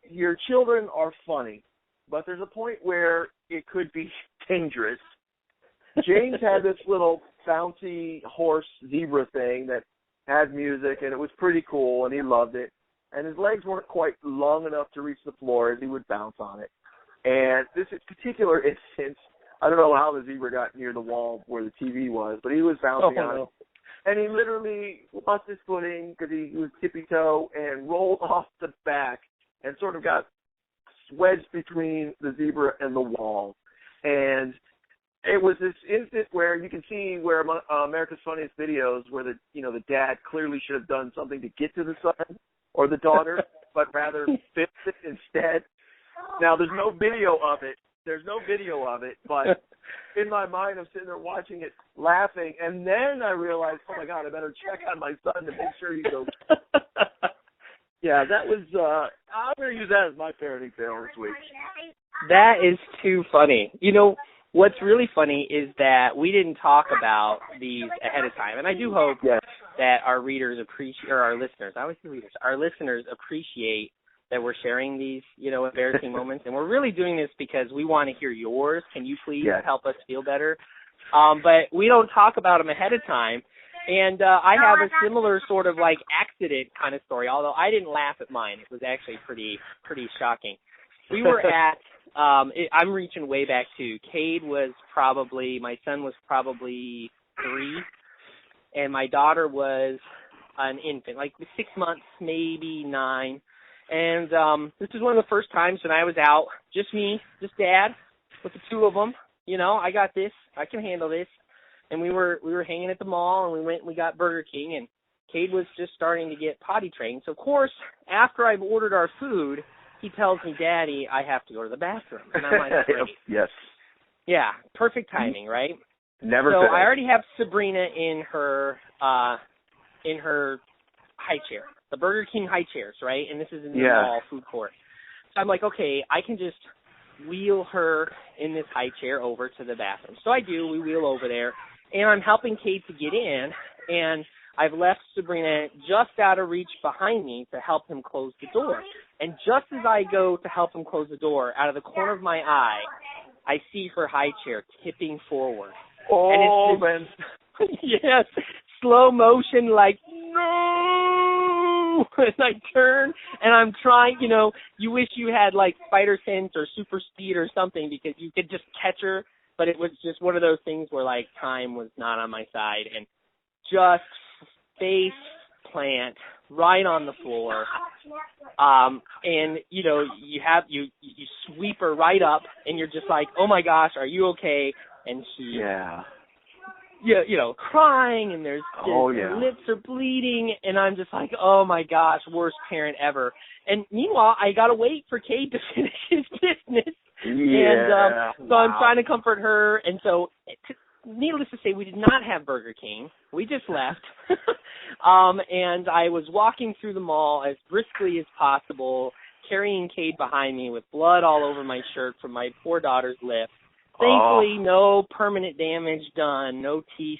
your children are funny, but there's a point where it could be dangerous. James had this little bouncy horse zebra thing that had music, and it was pretty cool, and he loved it. And his legs weren't quite long enough to reach the floor as he would bounce on it. And this particular instance, I don't know how the zebra got near the wall where the TV was, but he was bouncing on it. And he literally lost his footing because he was tippy-toe and rolled off the back and sort of got wedged between the zebra and the wall. And it was this instant where you can see where America's Funniest Videos, where the dad clearly should have done something to get to the son or the daughter, but rather fixed it instead. Now, there's no video of it, but in my mind, I'm sitting there watching it, laughing, and then I realized, oh my God, I better check on my son to make sure he's okay. Yeah, that was, I'm going to use that as my parenting fail this week. That is too funny. You know, what's really funny is that we didn't talk about these ahead of time, and I do hope that our readers appreciate, or our listeners, I always say readers, our listeners appreciate that we're sharing these, embarrassing moments, and we're really doing this because we want to hear yours. Can you please help us feel better? But we don't talk about them ahead of time. And I have a similar sort of like accident kind of story, although I didn't laugh at mine. It was actually pretty shocking. We were at, I'm reaching way back too. Cade was my son was probably 3, and my daughter was an infant, like 6 months, maybe 9. And this is one of the first times when I was out, just me, just Dad, with the 2 of them. I got this. I can handle this. And we were hanging at the mall, and we got Burger King, and Cade was just starting to get potty trained. So, of course, after I've ordered our food, he tells me, Daddy, I have to go to the bathroom. And I'm like, great. Yes. Yeah, perfect timing, right? Never So fails. I already have Sabrina in her high chair, the Burger King high chairs, right? And this is in the mall food court. So I'm like, okay, I can just wheel her in this high chair over to the bathroom. So I do. We wheel over there. And I'm helping Kate to get in, and I've left Sabrina just out of reach behind me to help him close the door. And just as I go to help him close the door, out of the corner of my eye, I see her high chair tipping forward. Oh, man. Yes, slow motion, like, no! And I turn, and I'm trying, you wish you had, like, spider sense or super speed or something because you could just catch her. But it was just one of those things where, like, time was not on my side. And just face plant right on the floor. And, you sweep her right up, and you're just like, oh, my gosh, are you okay? And she's, crying, and her lips are bleeding. And I'm just like, oh, my gosh, worst parent ever. And meanwhile, I got to wait for Cade to finish his business. Yeah. And so I'm trying to comfort her. And so needless to say, we did not have Burger King. We just left. And I was walking through the mall as briskly as possible, carrying Cade behind me with blood all over my shirt from my poor daughter's lip. Thankfully, no permanent damage done, no teeth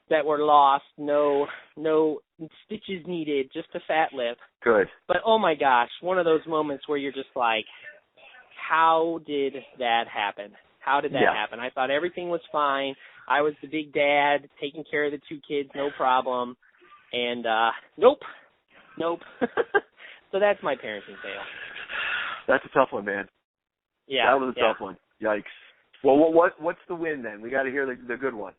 that were lost, no stitches needed, just a fat lip. Good. But, oh, my gosh, one of those moments where you're just like, how did that happen? How did that happen? I thought everything was fine. I was the big dad, taking care of the two kids, no problem. And nope. So that's my parenting tale. That's a tough one, man. Yeah. That was a tough one. Yikes. Well, what's the win then? We got to hear the good one.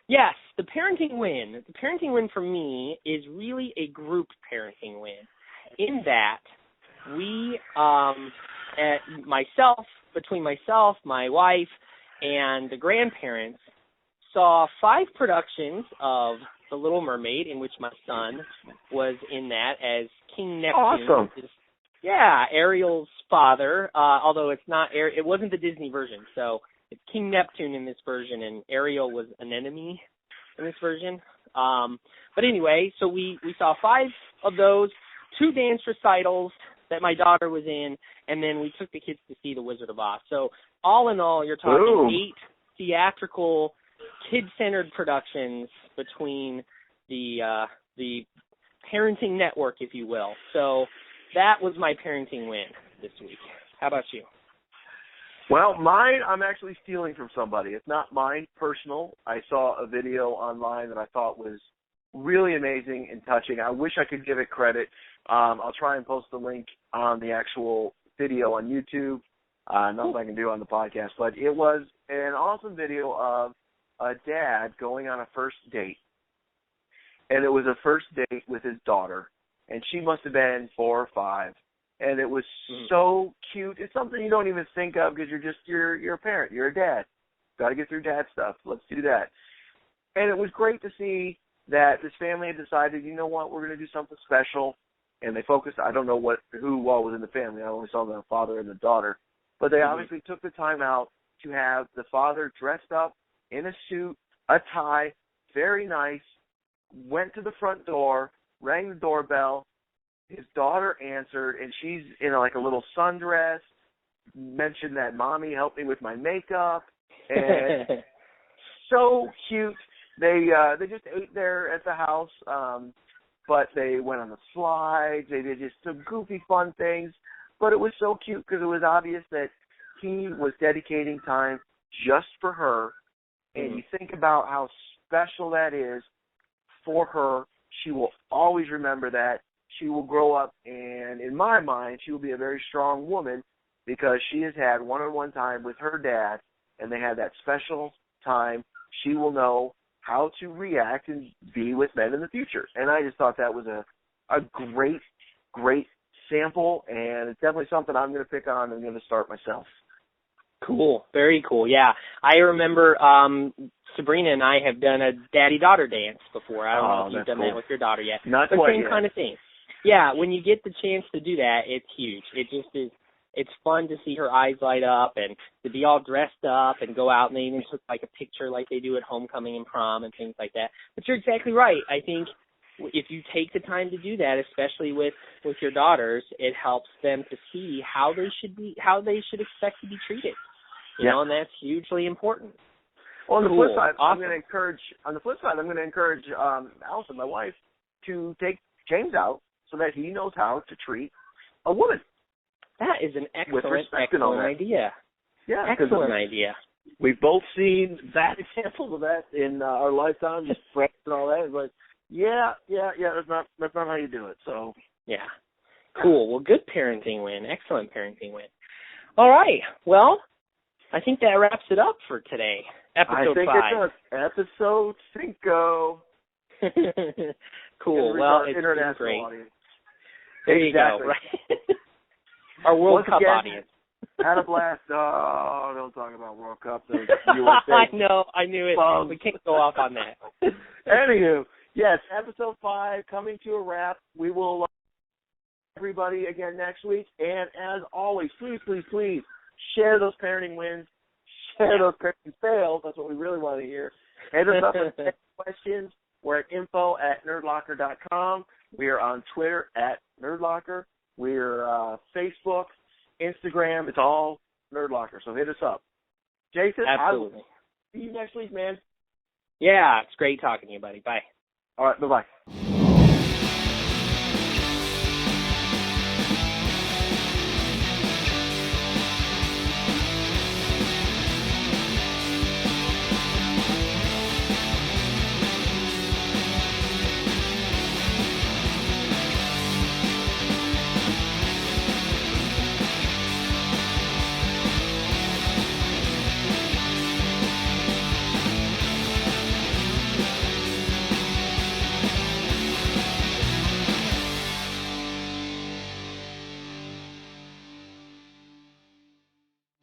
Yes, the parenting win. The parenting win for me is really a group parenting win, in that we, between myself, my wife, and the grandparents, saw 5 productions of The Little Mermaid, in which my son was in that as King Neptune. Awesome. Ariel's father, although it wasn't the Disney version, so it's King Neptune in this version, and Ariel was an enemy in this version. But anyway, so we saw 5 of those, 2 dance recitals that my daughter was in, and then we took the kids to see The Wizard of Oz. So all in all, you're talking 8 theatrical, kid-centered productions between the parenting network, if you will. So that was my parenting win this week. How about you? Well, mine, I'm actually stealing from somebody. It's not mine personal. I saw a video online that I thought was really amazing and touching. I wish I could give it credit. I'll try and post the link on the actual video on YouTube. Nothing I can do on the podcast. But it was an awesome video of a dad going on a first date. And it was a first date with his daughter. And she must have been 4 or 5. And it was so cute. It's something you don't even think of because you're a parent. You're a dad. Got to get through dad stuff. Let's do that. And it was great to see that this family had decided, you know what, we're going to do something special. And they focused, I don't know who all was in the family. I only saw the father and the daughter. But they obviously took the time out to have the father dressed up in a suit, a tie, very nice, went to the front door, rang the doorbell. His daughter answered, and she's in a little sundress, mentioned that, Mommy helped me with my makeup, and so cute. They just ate there at the house, but they went on the slides. They did just some goofy, fun things, but it was so cute because it was obvious that he was dedicating time just for her, and you think about how special that is for her. She will always remember that. She will grow up, and in my mind, she will be a very strong woman because she has had one-on-one time with her dad, and they had that special time. She will know how to react and be with men in the future. And I just thought that was a great, great sample, and it's definitely something I'm going to pick on and going to start myself. Cool. Very cool. Yeah. I remember Sabrina and I have done a daddy-daughter dance before. I don't know if you've done that with your daughter yet. Not the quite same yet. kind of thing. Yeah, when you get the chance to do that, it's huge. It just is. It's fun to see her eyes light up and to be all dressed up and go out, and they even took a picture like they do at homecoming and prom and things like that. But you're exactly right. I think if you take the time to do that, especially with your daughters, it helps them to see how they should expect to be treated. You know, and that's hugely important. Well, on the flip side, Awesome. I'm going to encourage Allison, my wife, to take James out so that he knows how to treat a woman. That is an excellent idea. Yeah, excellent idea. We've both seen bad examples of that in our lifetime, just friends and all that. But that's not how you do it. So yeah, cool. Well, good parenting win. Excellent parenting win. All right. Well, I think that wraps it up for today. Episode 5. It does. Episode 5. Cool. Well, it's been great. Audience. There you go. Right. Our World Cup audience. Had a blast. Oh, don't talk about World Cup. I know. I knew it. We can't go off on that. Anywho, yes, episode 5 coming to a wrap. We will everybody again next week. And as always, please, please, please share those parenting wins. those crazy fails. That's what we really want to hear. Hit us up with any questions. We're at info@nerdlocker.com. We are on Twitter @Nerdlocker. We're Facebook, Instagram. It's all Nerdlocker. So hit us up. Jason, Absolutely. I will see you next week, man. Yeah, it's great talking to you, buddy. Bye. All right, bye-bye.